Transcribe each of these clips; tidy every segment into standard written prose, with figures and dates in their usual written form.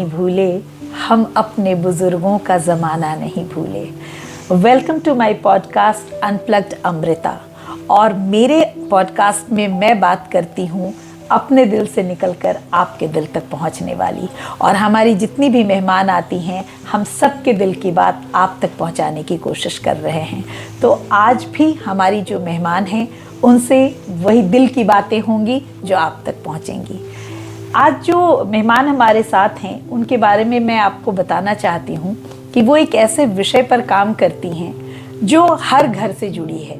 भूले, हम अपने बुजुर्गों का ज़माना नहीं भूले। Welcome to my podcast unplugged Amrita. और मेरे पॉडकास्ट में मैं बात करती हूँ अपने दिल से निकलकर आपके दिल तक पहुँचने वाली। और हमारी जितनी भी मेहमान आती हैं, हम सबके दिल की बात आप तक पहुँचाने की कोशिश कर रहे हैं। तो आज भी हमारी जो मेहमान हैं, उनसे वही दिल की बातें होंगी जो आप तक पहुँचेंगी। आज जो मेहमान हमारे साथ हैं, उनके बारे में मैं आपको बताना चाहती हूँ कि वो एक ऐसे विषय पर काम करती हैं जो हर घर से जुड़ी है।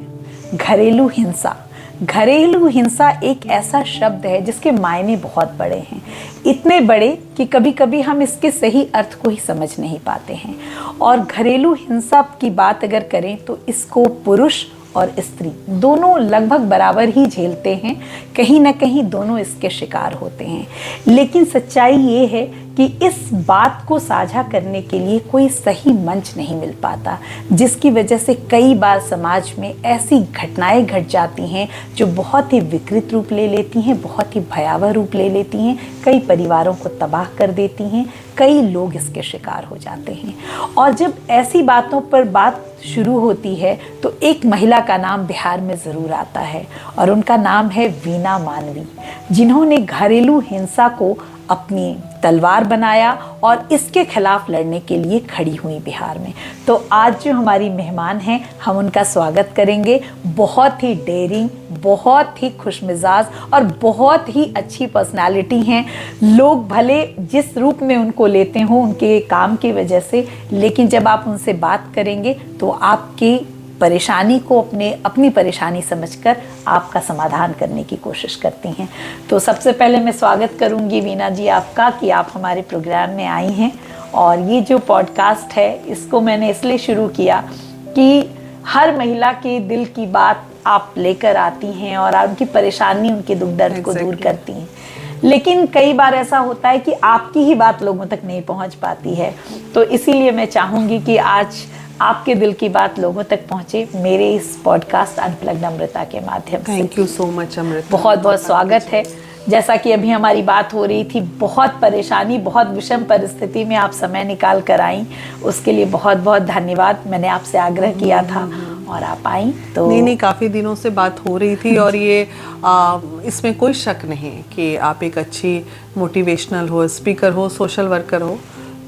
घरेलू हिंसा। घरेलू हिंसा एक ऐसा शब्द है जिसके मायने बहुत बड़े हैं, इतने बड़े कि कभी कभी हम इसके सही अर्थ को ही समझ नहीं पाते हैं। और घरेलू हिंसा की बात अगर करें तो इसको पुरुष और स्त्री दोनों लगभग बराबर ही झेलते हैं, कहीं ना कहीं दोनों इसके शिकार होते हैं। लेकिन सच्चाई ये है कि इस बात को साझा करने के लिए कोई सही मंच नहीं मिल पाता, जिसकी वजह से कई बार समाज में ऐसी घटनाएं घट जाती हैं जो बहुत ही विकृत रूप ले लेती हैं, बहुत ही भयावह रूप ले लेती हैं, कई परिवारों को तबाह कर देती हैं, कई लोग इसके शिकार हो जाते हैं। और जब ऐसी बातों पर बात शुरू होती है तो एक महिला का नाम बिहार में ज़रूर आता है, और उनका नाम है वीना मानवी, जिन्होंने घरेलू हिंसा को अपनी तलवार बनाया और इसके खिलाफ लड़ने के लिए खड़ी हुई बिहार में। तो आज जो हमारी मेहमान हैं, हम उनका स्वागत करेंगे। बहुत ही डेयरिंग, बहुत ही खुशमिजाज और बहुत ही अच्छी पर्सनालिटी हैं। लोग भले जिस रूप में उनको लेते हों उनके काम की वजह से, लेकिन जब आप उनसे बात करेंगे तो आपकी परेशानी को अपनी परेशानी समझकर आपका समाधान करने की कोशिश करती हैं। तो सबसे पहले मैं स्वागत करूंगी वीना जी आपका कि आप हमारे प्रोग्राम में आई हैं। और ये जो पॉडकास्ट है, इसको मैंने इसलिए शुरू किया कि हर महिला के दिल की बात आप लेकर आती हैं और उनकी परेशानी, उनके दुख दर्द को दूर करती हैं। लेकिन कई बार ऐसा होता है कि आपकी ही बात लोगों तक नहीं पहुंच पाती है। तो इसीलिए मैं चाहूँगी कि आज आपके दिल की बात लोगों तक पहुंचे मेरे इस पॉडकास्ट अनप्लग्ड अमृता के माध्यम से। Thank you so much Amrita, बहुत बहुत स्वागत है। जैसा कि अभी हमारी बात हो रही थी, बहुत परेशानी, बहुत विषम परिस्थिति में आप समय निकाल कर आई, उसके लिए बहुत बहुत धन्यवाद। मैंने आपसे आग्रह किया था और आप आई। तो नहीं, काफ़ी दिनों से बात हो रही थी और ये इसमें कोई शक नहीं कि आप एक अच्छी मोटिवेशनल हो, स्पीकर हो, सोशल वर्कर हो,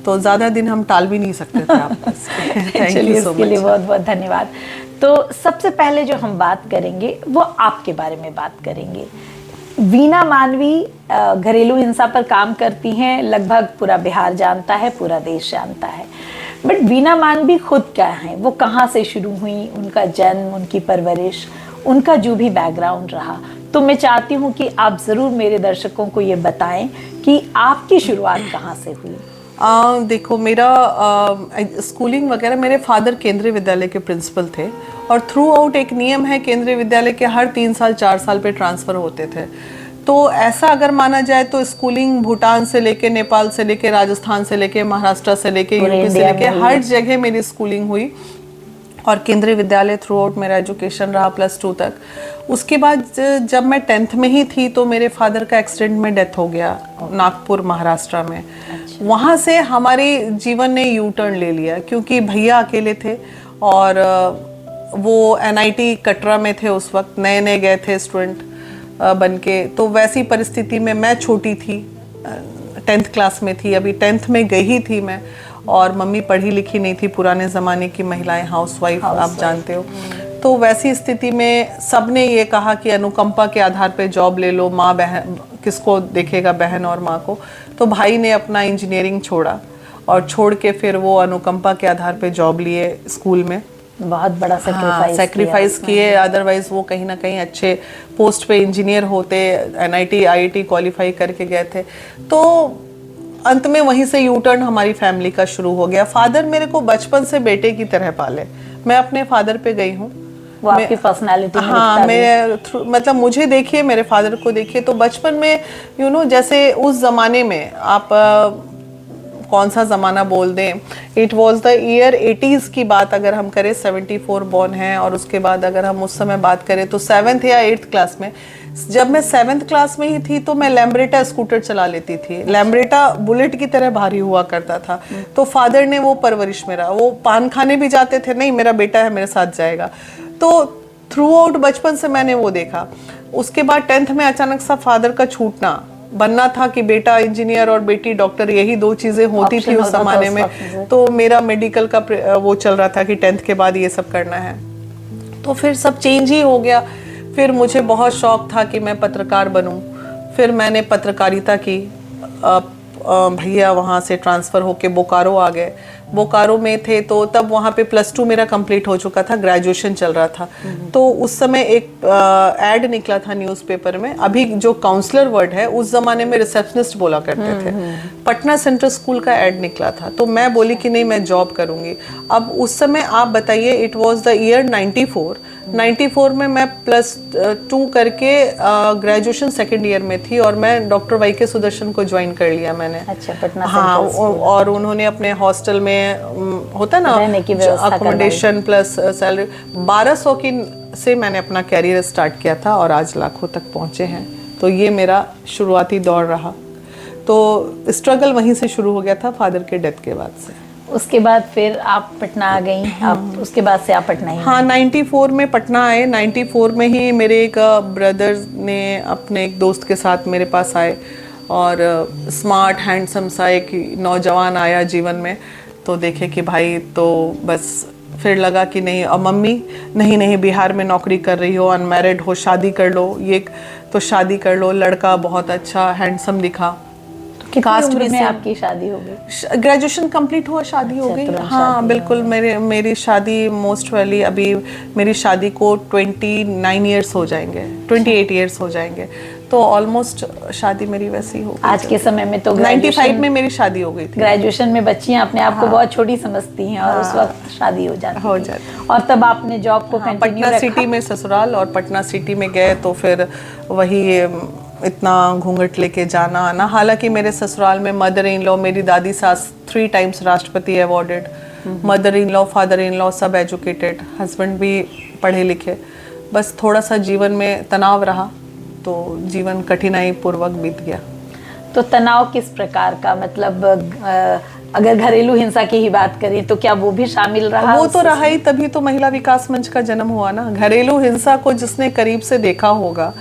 तो ज़्यादा दिन हम टाल भी नहीं सकते थे आपको। चलिए, इसके लिए बहुत बहुत धन्यवाद। तो सबसे पहले जो हम बात करेंगे वो आपके बारे में बात करेंगे। वीना मानवी घरेलू हिंसा पर काम करती हैं, लगभग पूरा बिहार जानता है, पूरा देश जानता है। बट वीना मानवी खुद क्या है, वो कहाँ से शुरू हुई, उनका जन्म, उनकी परवरिश, उनका जो भी बैकग्राउंड रहा, तो मैं चाहती हूँ कि आप ज़रूर मेरे दर्शकों को ये बताएं कि आपकी शुरुआत कहाँ से हुई। देखो, मेरा स्कूलिंग वगैरह, मेरे फादर केंद्रीय विद्यालय के प्रिंसिपल थे और थ्रू आउट एक नियम है केंद्रीय विद्यालय के हर 3 साल 4 साल पे ट्रांसफ़र होते थे। तो ऐसा अगर माना जाए तो स्कूलिंग भूटान से लेके, नेपाल से लेके, राजस्थान से लेके, महाराष्ट्र से लेके, यूपी से लेके, हर जगह मेरी स्कूलिंग हुई। और केंद्रीय विद्यालय थ्रू आउट मेरा एजुकेशन रहा +2 तक। उसके बाद जब मैं 10th में ही थी तो मेरे फादर का एक्सीडेंट में डेथ हो गया नागपुर, महाराष्ट्र में। अच्छा। वहाँ से हमारे जीवन ने यू टर्न ले लिया, क्योंकि भैया अकेले थे और वो NIT कटरा में थे उस वक्त, नए नए गए थे स्टूडेंट बन के। तो वैसी परिस्थिति में मैं छोटी थी, 10th क्लास में थी, अभी 10th में गई ही थी मैं, और मम्मी पढ़ी लिखी नहीं थी, पुराने ज़माने की महिलाएं, हाउसवाइफ आप जानते हो। तो वैसी स्थिति में सबने ये कहा कि अनुकंपा के आधार पे जॉब ले लो, माँ बहन किसको देखेगा, बहन और माँ को। तो भाई ने अपना इंजीनियरिंग छोड़ा और छोड़ के फिर वो अनुकंपा के आधार पे जॉब लिए स्कूल में। बहुत बड़ा सेक्रीफाइस किए, अदरवाइज वो कहीं ना कहीं अच्छे पोस्ट पे इंजीनियर होते, NIT IIT क्वालिफाई करके गए थे। तो अंत में वहीं से यू टर्न हमारी फैमिली का शुरू हो गया। फादर मेरे को बचपन से बेटे की तरह पाले। मैं अपने फादर पे गई हूँ, वो आपकी पर्सनालिटी में हाँ, मैं मतलब मुझे देखिए, मेरे फादर को देखिए, तो बचपन में जैसे उस जमाने में आप कौन सा ज़माना बोल दें। It was the year 80s की बात अगर हम करें, 74 बॉर्न है, और उसके बाद अगर हम उस समय बात करें तो 7th या 8th क्लास में, जब मैं 7th क्लास में ही थी तो मैं लैम्ब्रेटा स्कूटर चला लेती थी। लैम्ब्रेटा बुलेट की तरह भारी हुआ करता था। तो फादर ने वो परवरिश, मेरा वो पान खाने भी जाते थे, नहीं मेरा बेटा है मेरे साथ जाएगा। तो थ्रू आउट बचपन से मैंने वो देखा। उसके बाद 10th में अचानक सा फादर का छूटना, बनना था कि बेटा इंजीनियर और बेटी डॉक्टर, यही दो चीजें होती थी उस जमाने में। तो मेरा मेडिकल का वो चल रहा था कि 10th के बाद ये सब करना है। तो फिर सब चेंज ही हो गया। फिर मुझे बहुत शौक था कि मैं पत्रकार बनूं। फिर मैंने पत्रकारिता की। भैया वहाँ से ट्रांसफ़र होके बोकारो आ गए। बोकारो में थे तो तब वहाँ पे +2 मेरा कंप्लीट हो चुका था, ग्रेजुएशन चल रहा था। तो उस समय एक एड निकला था न्यूज़पेपर में, अभी जो काउंसलर वर्ड है उस ज़माने में रिसेप्शनिस्ट बोला करते थे। पटना सेंट्रल स्कूल का एड निकला था, तो मैं बोली कि नहीं मैं जॉब करूँगी। अब उस समय आप बताइए, इट वॉज द ईयर 94 में मैं +2 करके ग्रेजुएशन सेकेंड ईयर में थी, और मैं डॉक्टर वाई के सुदर्शन को ज्वाइन कर लिया मैंने। अच्छा, पटना हाँ, और उन्होंने अपने हॉस्टल में होता ना अकोमोडेशन प्लस सैलरी 1200 की से मैंने अपना कैरियर स्टार्ट किया था, और आज लाखों तक पहुंचे हैं। तो ये मेरा शुरुआती दौर रहा। तो स्ट्रगल वहीं से शुरू हो गया था फादर के डेथ के बाद से। उसके बाद फिर आप पटना आ गई। आप उसके बाद से आप पटना ही? हाँ, 94 में पटना आए। 94 में ही मेरे एक ब्रदर ने अपने एक दोस्त के साथ मेरे पास आए, और स्मार्ट हैंडसम सा एक नौजवान आया जीवन में। तो देखे कि भाई, तो बस फिर लगा कि नहीं। और मम्मी, नहीं बिहार में नौकरी कर रही हो, अनमैरिड हो, शादी कर लो। ये तो शादी कर लो, लड़का बहुत अच्छा हैंडसम दिखा। कास्ट में आपकी शादी हो गई? ग्रेजुएशन कंप्लीट हुआ, शादी हो गई। हाँ बिल्कुल, मेरी शादी मोस्ट वाली, अभी मेरी शादी को 29 ईयर्स हो जाएंगे, 28 ईयर्स हो जाएंगे। तो ऑलमोस्ट शादी मेरी वैसी हो गई। आज के समय में तो 95 में मेरी शादी हो गई थी। ग्रेजुएशन में बच्चियां अपने आप को बहुत छोटी समझती हैं, और उस वक्त शादी हो जाती है। और तब आपने जॉब को कंटिन्यू पटना सिटी में ससुराल, और पटना सिटी में गए तो फिर वही इतना घूंघट लेके जाना आना। हालांकि मेरे ससुराल में मदर इन लॉ, मेरी दादी सास 3 टाइम्स राष्ट्रपति awarded, mother in law, father in law सब एजुकेटेड, हस्बैंड भी पढ़े लिखे। बस थोड़ा सा जीवन में तनाव रहा, तो जीवन कठिनाई पूर्वक बीत गया। तो तनाव किस प्रकार का, मतलब अगर घरेलू हिंसा की ही बात करें तो क्या वो भी शामिल रहा? वो तो रहा ही, तभी तो महिला विकास मंच का जन्म हुआ ना। घरेलू हिंसा को जिसने करीब से देखा होगा,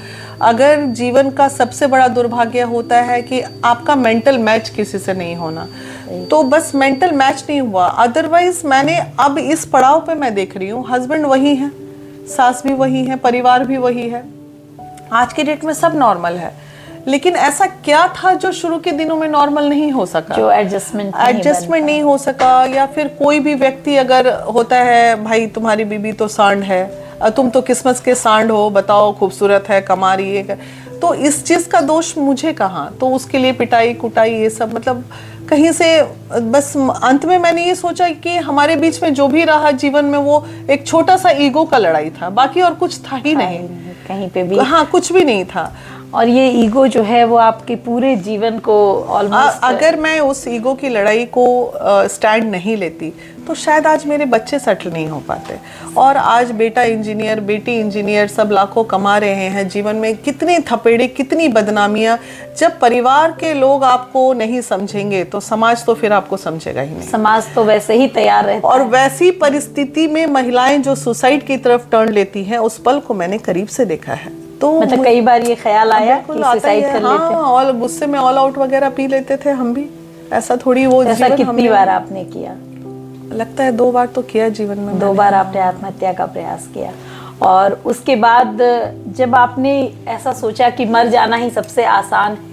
अगर जीवन का सबसे बड़ा दुर्भाग्य होता है कि आपका मेंटल मैच किसी से नहीं होना, तो बस मेंटल मैच नहीं हुआ। अदरवाइज मैंने अब इस पड़ाव पे मैं देख रही हूँ, हस्बैंड वही है, सास भी वही है, परिवार भी वही है। आज के डेट में सब नॉर्मल है, लेकिन ऐसा क्या था जो शुरू के दिनों में नॉर्मल नहीं हो सका, जो एडजस्टमेंट नहीं हो सका। या फिर कोई भी व्यक्ति अगर होता है, भाई तुम्हारी बीबी तो सांड है, तुम तो किस्मत के सांड हो, बताओ खूबसूरत है, कमा रही है, तो इस चीज का दोष मुझे कहाँ। तो उसके लिए पिटाई कुटाई ये सब, मतलब कहीं से बस अंत में मैंने ये सोचा कि हमारे बीच में जो भी रहा जीवन में, वो एक छोटा सा ईगो का लड़ाई था, बाकी और कुछ था ही नहीं कहीं पे भी। हाँ, कुछ भी नहीं था। और ये ईगो जो है वो आपके पूरे जीवन को ऑलमोस्ट, अगर मैं उस ईगो की लड़ाई को स्टैंड नहीं लेती तो शायद आज मेरे बच्चे सेटल नहीं हो पाते। और आज बेटा इंजीनियर, बेटी इंजीनियर, सब लाखों कमा रहे हैं। जीवन में कितनी थपेड़े, कितनी बदनामियां। जब परिवार के लोग आपको नहीं समझेंगे तो समाज तो फिर आपको समझेगा ही नहीं। समाज तो वैसे ही तैयार रहता और है। वैसी परिस्थिति में महिलाएं जो सुसाइड की तरफ टर्न लेती हैं, उस पल को मैंने करीब से देखा है। तो मतलब कई बार ये ख्याल आया कि सुसाइड कर लेते हैं। और गुस्से में ऑल आउट वगैरह पी लेते थे हम भी। ऐसा थोड़ी वो ऐसा कितनी बार आपने किया? लगता है 2 बार तो किया जीवन में। 2 बार आपने आत्महत्या का प्रयास किया। और उसके बाद जब आपने ऐसा सोचा कि मर जाना ही सबसे आसान है,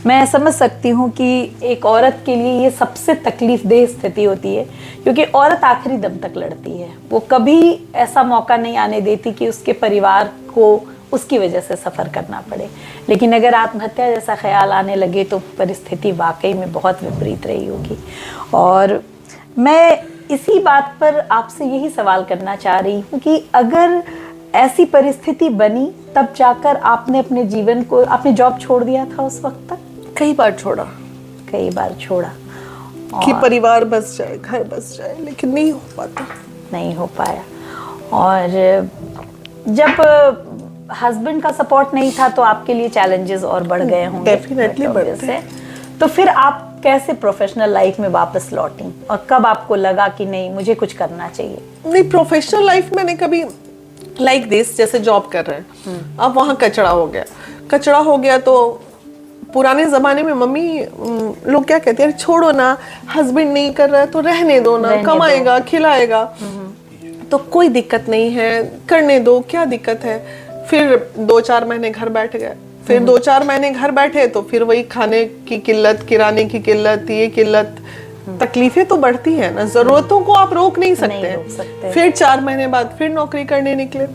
मैं समझ सकती हूँ कि एक औरत के लिए ये सबसे तकलीफ देह स्थिति होती है, क्योंकि औरत आखिरी दम तक लड़ती है। वो कभी ऐसा मौका नहीं आने देती कि उसके परिवार को उसकी वजह से सफ़र करना पड़े। लेकिन अगर आत्महत्या जैसा ख्याल आने लगे तो परिस्थिति वाकई में बहुत विपरीत रही होगी। और मैं इसी बात पर आपसे यही सवाल करना चाह रही हूँ कि अगर ऐसी परिस्थिति बनी, तब जाकर आपने अपने जीवन को, आपने जॉब छोड़ दिया था उस वक्त तक? कई बार छोड़ा। कई बार छोड़ा। कि परिवार बस जाए, घर बस जाए, लेकिन नहीं हो पाता, नहीं हो पाया। और जब हस्बैंड का सपोर्ट नहीं था तो आपके लिए चैलेंजेस और बढ़ गए होंगे। डेफिनेटली बढ़ते हैं। तो फिर आप कैसे प्रोफेशनल लाइफ में वापस लौटी और कब आपको लगा कि नहीं मुझे कुछ करना चाहिए? नहीं, प्रोफेशनल लाइफ मैंने कभी लाइक दिस, जैसे जॉब कर रहे हैं, अब वहाँ कचरा हो गया तो पुराने ज़माने में मम्मी लोग क्या कहते हैं, छोड़ो ना, हस्बैंड नहीं कर रहा है तो रहने दो ना, कमाएगा खिलाएगा तो कोई दिक्कत नहीं है, करने दो, क्या दिक्कत है। फिर 2-4 महीने घर बैठ गए, फिर 2-4 महीने घर बैठे तो फिर वही खाने की किल्लत, किराने की किल्लत, ये किल्लत, तकलीफें तो बढ़ती है ना, जरूरतों को आप रोक नहीं सकते। फिर 4 महीने बाद फिर नौकरी करने निकले।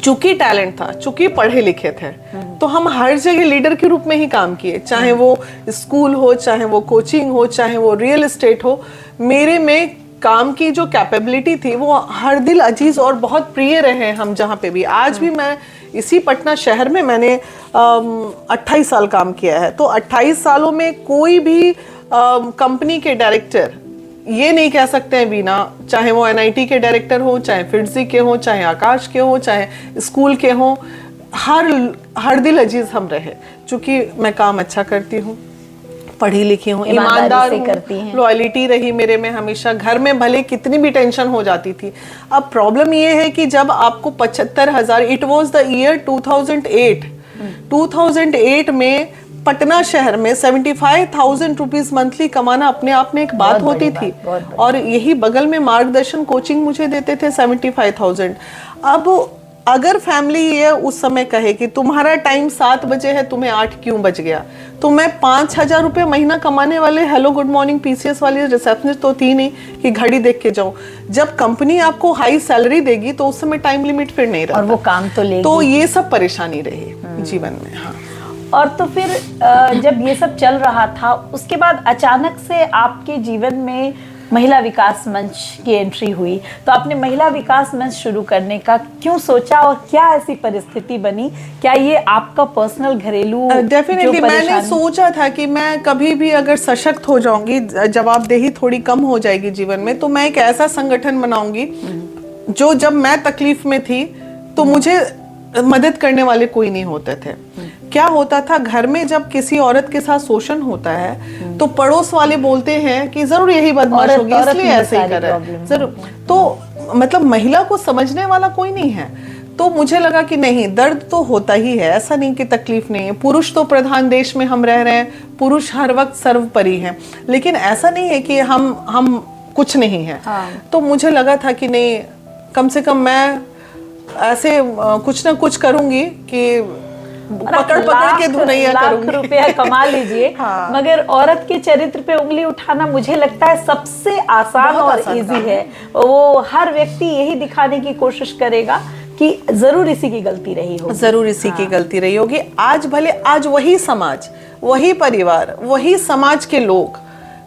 चूंकि टैलेंट था, चूंकि पढ़े लिखे थे, तो हम हर जगह लीडर के रूप में ही काम किए, चाहे वो स्कूल हो, चाहे वो कोचिंग हो, चाहे वो रियल एस्टेट हो। मेरे में काम की जो कैपेबिलिटी थी वो हर दिल अजीज और बहुत प्रिय रहे हम जहाँ पे भी। आज भी मैं इसी पटना शहर में मैंने 28 साल काम किया है, तो 28 सालों में कोई भी कंपनी के डायरेक्टर ये नहीं कह सकते हैं वीना, चाहे वो एनआईटी के डायरेक्टर हो, चाहे फिटजी के हो, चाहे आकाश के हो, चाहे स्कूल के हो, हर दिल अजीज हम रहे। चूंकि मैं काम अच्छा करती हूँ, पढ़ी लिखी हूँ, ईमानदार हूँ, लॉयलिटी रही मेरे में हमेशा। घर में भले कितनी भी टेंशन हो जाती थी। अब प्रॉब्लम ये है कि जब आपको 75,000, इट वॉज द ईयर 2008 में पटना शहर में 75,000 रुपीज मंथली कमाना अपने आप में एक बात होती थी। और यही बगल में मार्गदर्शन कोचिंग मुझे देते थे 75,000। अब अगर फैमिली ये उस समय कहे कि तुम्हारा टाइम 7 बजे है, तुम्हें 8 क्यों बज गया, तो मैं 5,000 रुपये महीना कमाने वाले हेलो गुड मॉर्निंग पीसीएस वाली रिसेप्शनिस्ट तो थी नहीं कि घड़ी देख के जाऊं। जब कंपनी आपको हाई सैलरी देगी तो उस समय टाइम लिमिट फिर नहीं रहता, और वो काम तो लेगी। तो ये सब परेशानी रही जीवन में। हाँ। और तो फिर जब ये सब चल रहा था, उसके बाद अचानक से आपके जीवन में महिला विकास मंच की एंट्री हुई, तो आपने महिला विकास मंच शुरू करने का क्यों सोचा और क्या ऐसी परिस्थिति बनी? क्या ये आपका पर्सनल घरेलू डेफिनेटली मैंने सोचा था कि मैं कभी भी अगर सशक्त हो जाऊंगी, जवाबदेही थोड़ी कम हो जाएगी जीवन में, तो मैं एक ऐसा संगठन बनाऊंगी जो जब मैं तकलीफ में थी तो मुझे मदद करने वाले कोई नहीं होते थे। क्या होता था, घर में जब किसी औरत के साथ शोषण होता है तो पड़ोस वाले बोलते हैं कि जरूर यही बदमाश होगी इसलिए ऐसे ही कर रहा है, जरूर। तो मतलब महिला को समझने वाला कोई नहीं है। तो मुझे लगा कि नहीं, दर्द तो होता ही है, ऐसा नहीं कि तकलीफ नहीं है। पुरुष तो प्रधान देश में हम रह रहे हैं, पुरुष हर वक्त सर्वोपरि हैं, लेकिन ऐसा नहीं है कि हम कुछ नहीं है। तो मुझे लगा था कि नहीं, कम से कम मैं ऐसे कुछ ना कुछ करूंगी कि पकड़ के धुनैया करूंगी। लाख रुपया कमा लीजिए। हाँ। मगर औरत के चरित्र पे उंगली उठाना मुझे लगता है सबसे आसान और इजी है। वो हर व्यक्ति यही दिखाने की कोशिश करेगा कि जरूर इसी की गलती रही होगी, जरूर इसी की गलती रही होगी। आज भले आज वही समाज, वही परिवार, वही समाज के लोग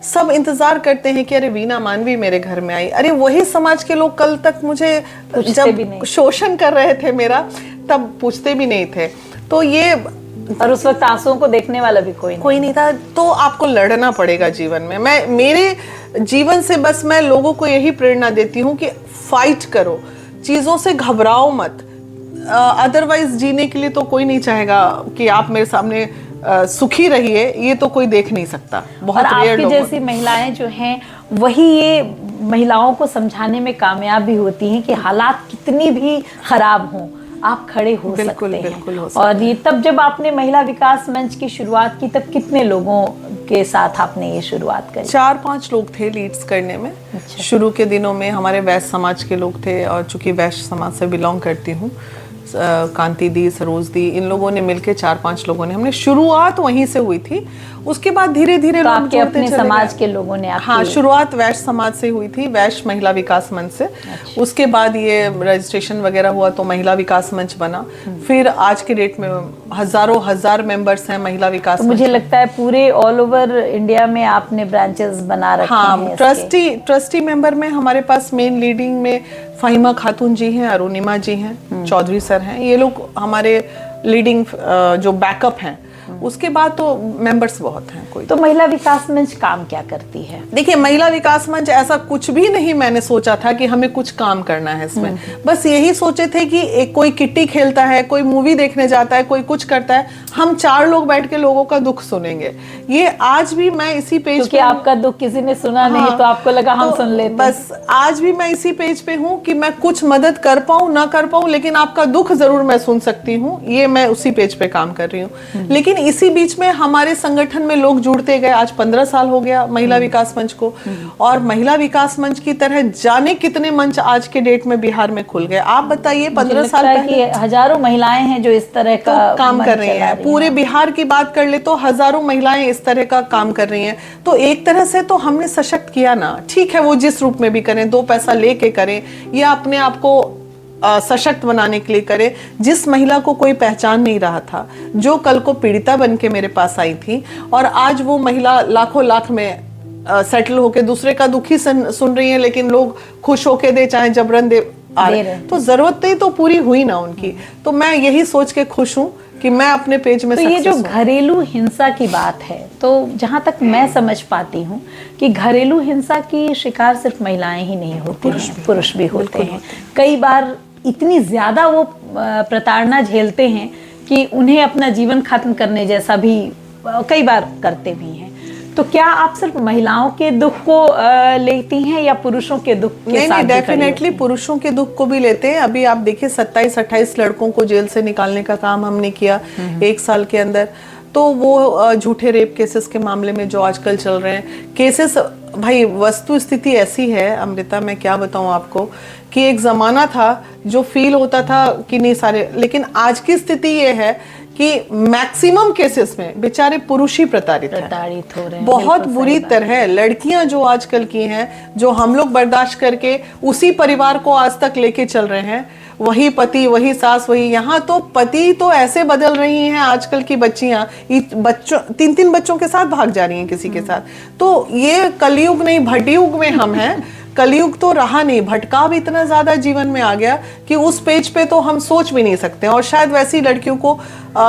सब इंतजार करते हैं कि अरे वीना मानवी मेरे घर में आई। अरे वही समाज के लोग कल तक मुझे जब शोषण कर रहे थे मेरा, तब पूछते भी नहीं थे। तो ये, और उस वक्त आंसुओं को देखने वाला भी कोई नहीं था। तो आपको लड़ना पड़ेगा जीवन में। मैं मेरे जीवन से बस मैं लोगों को यही प्रेरणा देती हूँ कि फाइट करो, चीजों से घबराओ मत। अदरवाइज जीने के लिए तो कोई नहीं चाहेगा कि आप मेरे सामने सुखी रहिए, ये तो कोई देख नहीं सकता। बहुत रेयर लोग। आपकी जैसी महिलाएं जो हैं वही ये महिलाओं को समझाने में कामयाब भी होती हैं कि हालात कितनी भी खराब हों, आप खड़े हो सकते हैं। बिल्कुल हो सकते। और ये तब जब आपने महिला विकास मंच की शुरुआत की, तब कितने लोगों के साथ आपने ये शुरुआत करी? 4-5 लोग थे लीड्स करने में। अच्छा। शुरू के दिनों में हमारे वैश्य समाज के लोग थे, और चूंकि वैश्य समाज से बिलोंग करती हूँ, कांति दी, सरोज दी, इन लोगों ने मिलकर 4-5 लोगों ने, हमने शुरुआत वहीं से हुई थी। उसके बाद धीरे धीरे लोग आपके अपने समाज के लोगों ने हाँ, शुरुआत वैश्य समाज से हुई थी, वैश्य महिला विकास मंच से। अच्छा। उसके बाद ये रजिस्ट्रेशन वगैरह हुआ तो महिला विकास मंच बना। फिर आज के डेट में हजार मेंबर्स हैं महिला विकास तो मुझे लगता है पूरे ऑल ओवर इंडिया में आपने ब्रांचेस बना रखे हैं। हाँ, ट्रस्टी मेंबर में हमारे पास मेन लीडिंग में फाहिमा खातून जी हैं, अरुणिमा जी हैं, चौधरी सर हैं। ये लोग हमारे लीडिंग जो बैकअप हैं। उसके बाद तो मेंबर्स बहुत हैं। कोई तो महिला विकास मंच काम क्या करती है? देखिए, महिला विकास मंच ऐसा कुछ भी नहीं मैंने सोचा था कि हमें कुछ काम करना है इसमें। बस यही सोचे थे कि एक कोई किट्टी खेलता है, कोई मूवी देखने जाता है, कोई कुछ करता है, हम 4 लोग बैठ के लोगों का दुख सुनेंगे। ये आज भी मैं इसी पेज क्योंकि आपका दुख किसी ने सुना नहीं तो आपको लगा हम सुन लेते। बस आज भी मैं इसी पेज पे हूँ कि मैं कुछ मदद कर पाऊँ ना कर पाऊँ, लेकिन आपका दुख जरूर मैं सुन सकती हूँ। ये मैं उसी पेज पे काम कर रही हूँ। लेकिन इसी बीच में हमारे संगठन में लोग जुड़ते गए। आज 15 साल हो गया महिला विकास मंच को, और महिला विकास मंच की तरह जाने कितने मंच आज के डेट में बिहार में खुल गए। आप बताइए, 15 साल पहले हजारों महिलाएं हैं जो इस तरह का काम कर रही हैं। पूरे बिहार की बात कर ले तो हजारों महिलाएं इस तरह का काम कर रही हैं। तो एक तरह से तो हमने सशक्त किया ना। ठीक है, वो जिस रूप में भी करें, 2 पैसा लेके करें या अपने आप को सशक्त बनाने के लिए करे। जिस महिला को कोई पहचान नहीं रहा था, जो कल को पीड़िता बन के मेरे पास आई थी, और आज वो महिला लाखों लाख में सेटल होके दूसरे का दुखी सुन रही है, लेकिन लोग खुश होके दे, चाहे जबरन दे आ रहे, तो जरूरतें तो पूरी हुई ना उनकी। तो मैं यही सोच के खुश हूँ कि मैं अपने पेज में तो ये जो घरेलू हिंसा की बात है, तो जहां तक मैं समझ पाती हूँ कि घरेलू हिंसा की शिकार सिर्फ महिलाएं ही नहीं होती, पुरुष भी होते हैं। कई बार इतनी ज्यादा वो प्रताड़ना झेलते हैं कि उन्हें अपना जीवन खत्म करने जैसा भी कई बार करते भी हैं। तो क्या आप सिर्फ महिलाओं के दुख को लेती हैं या पुरुषों के दुख के साथ? नहीं, डेफिनेटली पुरुषों के दुख को भी लेते हैं। अभी आप देखिए 27-28 लड़कों को जेल से निकालने का काम हमने किया 1 साल के अंदर। तो वो झूठे रेप केसेस के मामले में जो आजकल चल रहे हैं केसेस, भाई वस्तु स्थिति ऐसी है अमृता, मैं क्या बताऊं आपको, कि एक जमाना था जो फील होता था कि नहीं सारे, लेकिन आज की स्थिति ये है कि मैक्सिमम केसेस में बेचारे पुरुष ही प्रताड़ित हो रहे हैं। बहुत बुरी तरह लड़कियां जो आजकल की हैं, जो हम लोग बर्दाश्त करके उसी परिवार को आज तक लेके चल रहे हैं, वही पति वही सास वही, यहाँ तो पति तो ऐसे बदल रही हैं आजकल की बच्चियां, बच्चों 3-3 बच्चों के साथ भाग जा रही हैं किसी के साथ। तो ये कलयुग नहीं भटयुग में हम हैं। कलयुग तो रहा नहीं, भटकाव इतना ज्यादा जीवन में आ गया कि उस पेज पे तो हम सोच भी नहीं सकते। और शायद वैसी लड़कियों को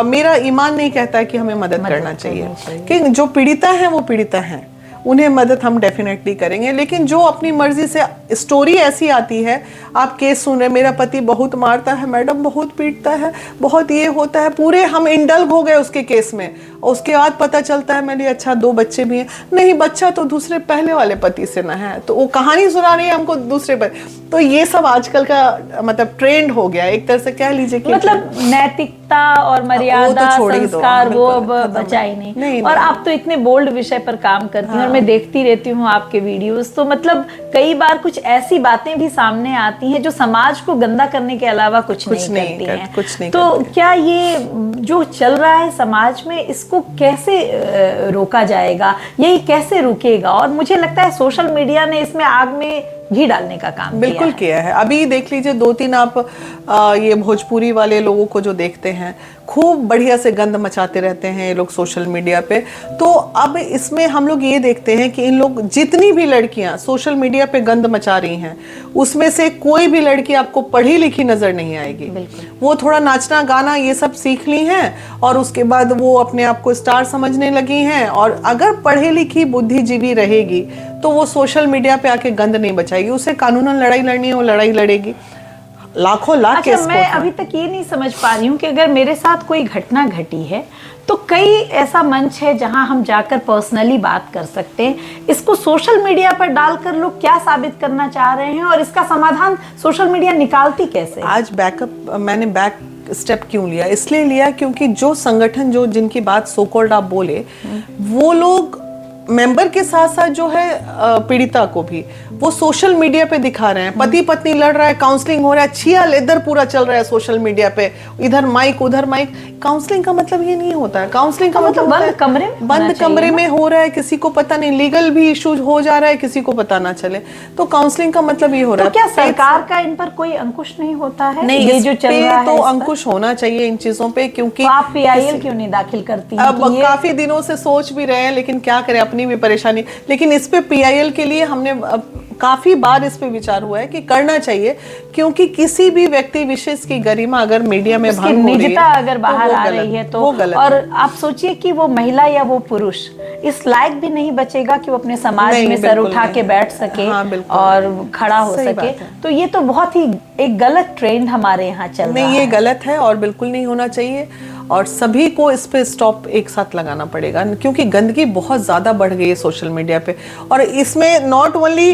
मेरा ईमान नहीं कहता है कि हमें मदद करना चाहिए, कि जो पीड़िता है वो पीड़िता है, उन्हें मदद हम डेफिनेटली करेंगे। लेकिन जो अपनी मर्जी से स्टोरी ऐसी आती है, आप केस सुन रहे, मेरा पति बहुत मारता है मैडम, बहुत पीटता है, बहुत ये होता है, पूरे हम इंडल्ग हो गए उसके केस में। उसके बाद पता चलता है मेरे अच्छा 2 बच्चे भी हैं, नहीं बच्चा तो दूसरे पहले वाले पति से ना है, तो वो कहानी सुना रही है हमको दूसरे पर। तो ये सब आजकल का मतलब ट्रेंड हो गया एक तरह से, कह लीजिए कि मतलब नैतिकता और मर्यादा संस्कार वो अब बचा ही नहीं। और आप तो इतने बोल्ड विषय पर काम करती हैं और मैं देखती रहती हूँ आपके वीडियोस, तो मतलब कई बार कुछ ऐसी बातें भी सामने आती हैं जो समाज को गंदा करने के अलावा कुछ नहीं करती हैं। तो क्या ये जो चल रहा है समाज में, इसको कैसे रोका जाएगा, यही कैसे रुकेगा? और मुझे लगता है सोशल मीडिया ने इसमें आग में घी डालने का काम बिल्कुल किया है। अभी देख लीजिए 2-3 आप ये भोजपुरी वाले लोगों को जो देखते हैं, खूब बढ़िया से गंद मचाते रहते हैं ये लोग सोशल मीडिया पे। तो अब इसमें हम लोग ये देखते हैं कि इन लोग जितनी भी लड़कियां सोशल मीडिया पे गंद मचा रही हैं, उसमें से कोई भी लड़की आपको पढ़ी लिखी नजर नहीं आएगी। वो थोड़ा नाचना गाना ये सब सीख ली हैं और उसके बाद वो अपने आप को स्टार समझने लगी हैं। और अगर पढ़े लिखी बुद्धिजीवी रहेगी तो वो सोशल मीडिया पे आके गंद नहीं बचाएगी, उसे कानूनन लड़ाई लड़नी है वो लड़ाई लड़ेगी। लाखों लाख केस। मैं अभी तक ये नहीं समझ पा रही हूँ कि अगर मेरे साथ कोई घटना घटी है तो कई ऐसा मंच है जहां हम जाकर पर्सनली बात कर सकते हैं। इसको सोशल मीडिया पर डालकर लोग क्या साबित करना चाह रहे हैं और इसका समाधान सोशल मीडिया निकालती कैसे? आज मैंने बैक स्टेप क्यों लिया? इसलिए लिया क्योंकि जो संगठन जो जिनकी बात सो कॉल्ड आप बोले, वो लोग मेंबर के साथ साथ जो है पीड़िता को भी वो सोशल मीडिया पे दिखा रहे हैं। पति पत्नी लड़ रहा है, काउंसलिंग हो रहा है, छिया लेदर पूरा चल रहा है सोशल मीडिया पे, इधर माइक उधर माइक। काउंसलिंग का मतलब ये नहीं होता है। काउंसलिंग का मतलब बंद कमरे में हो रहा है, किसी को पता नहीं, लीगल भी इशू हो जा रहा है, किसी को पता ना चले। तो काउंसलिंग का मतलब ये हो रहा है। तो क्या सरकार का इन पर कोई अंकुश नहीं होता है? नहीं, ये जो चल रहा है तो अंकुश होना चाहिए इन चीजों पे। क्योंकि आप PIL क्यों नहीं दाखिल करती हैं? अब काफी दिनों से सोच भी रहे हैं, लेकिन क्या करें, अपनी भी परेशानी। लेकिन इस पे PIL के लिए हमने काफी बार इस पे विचार हुआ है कि करना चाहिए, क्योंकि किसी भी व्यक्ति विशेष की गरिमा अगर मीडिया में उसकी भंग हो रही है, निजता अगर बाहर आ रही है तो वो गलत और है। आप सोचिए कि वो महिला या वो पुरुष इस लायक भी नहीं बचेगा कि वो अपने समाज नहीं, में सर बिल्कुल उठा नहीं। के बैठ सके हाँ, बिल्कुल। और खड़ा हो सही सके। बात है। तो ये तो बहुत ही एक गलत ट्रेंड हमारे यहाँ चल रहा नहीं, ये है। गलत है और बिल्कुल नहीं होना चाहिए, और सभी को इस पे स्टॉप एक साथ लगाना पड़ेगा, क्योंकि गंदगी बहुत ज़्यादा बढ़ गई है सोशल मीडिया पे। और इसमें नॉट ओनली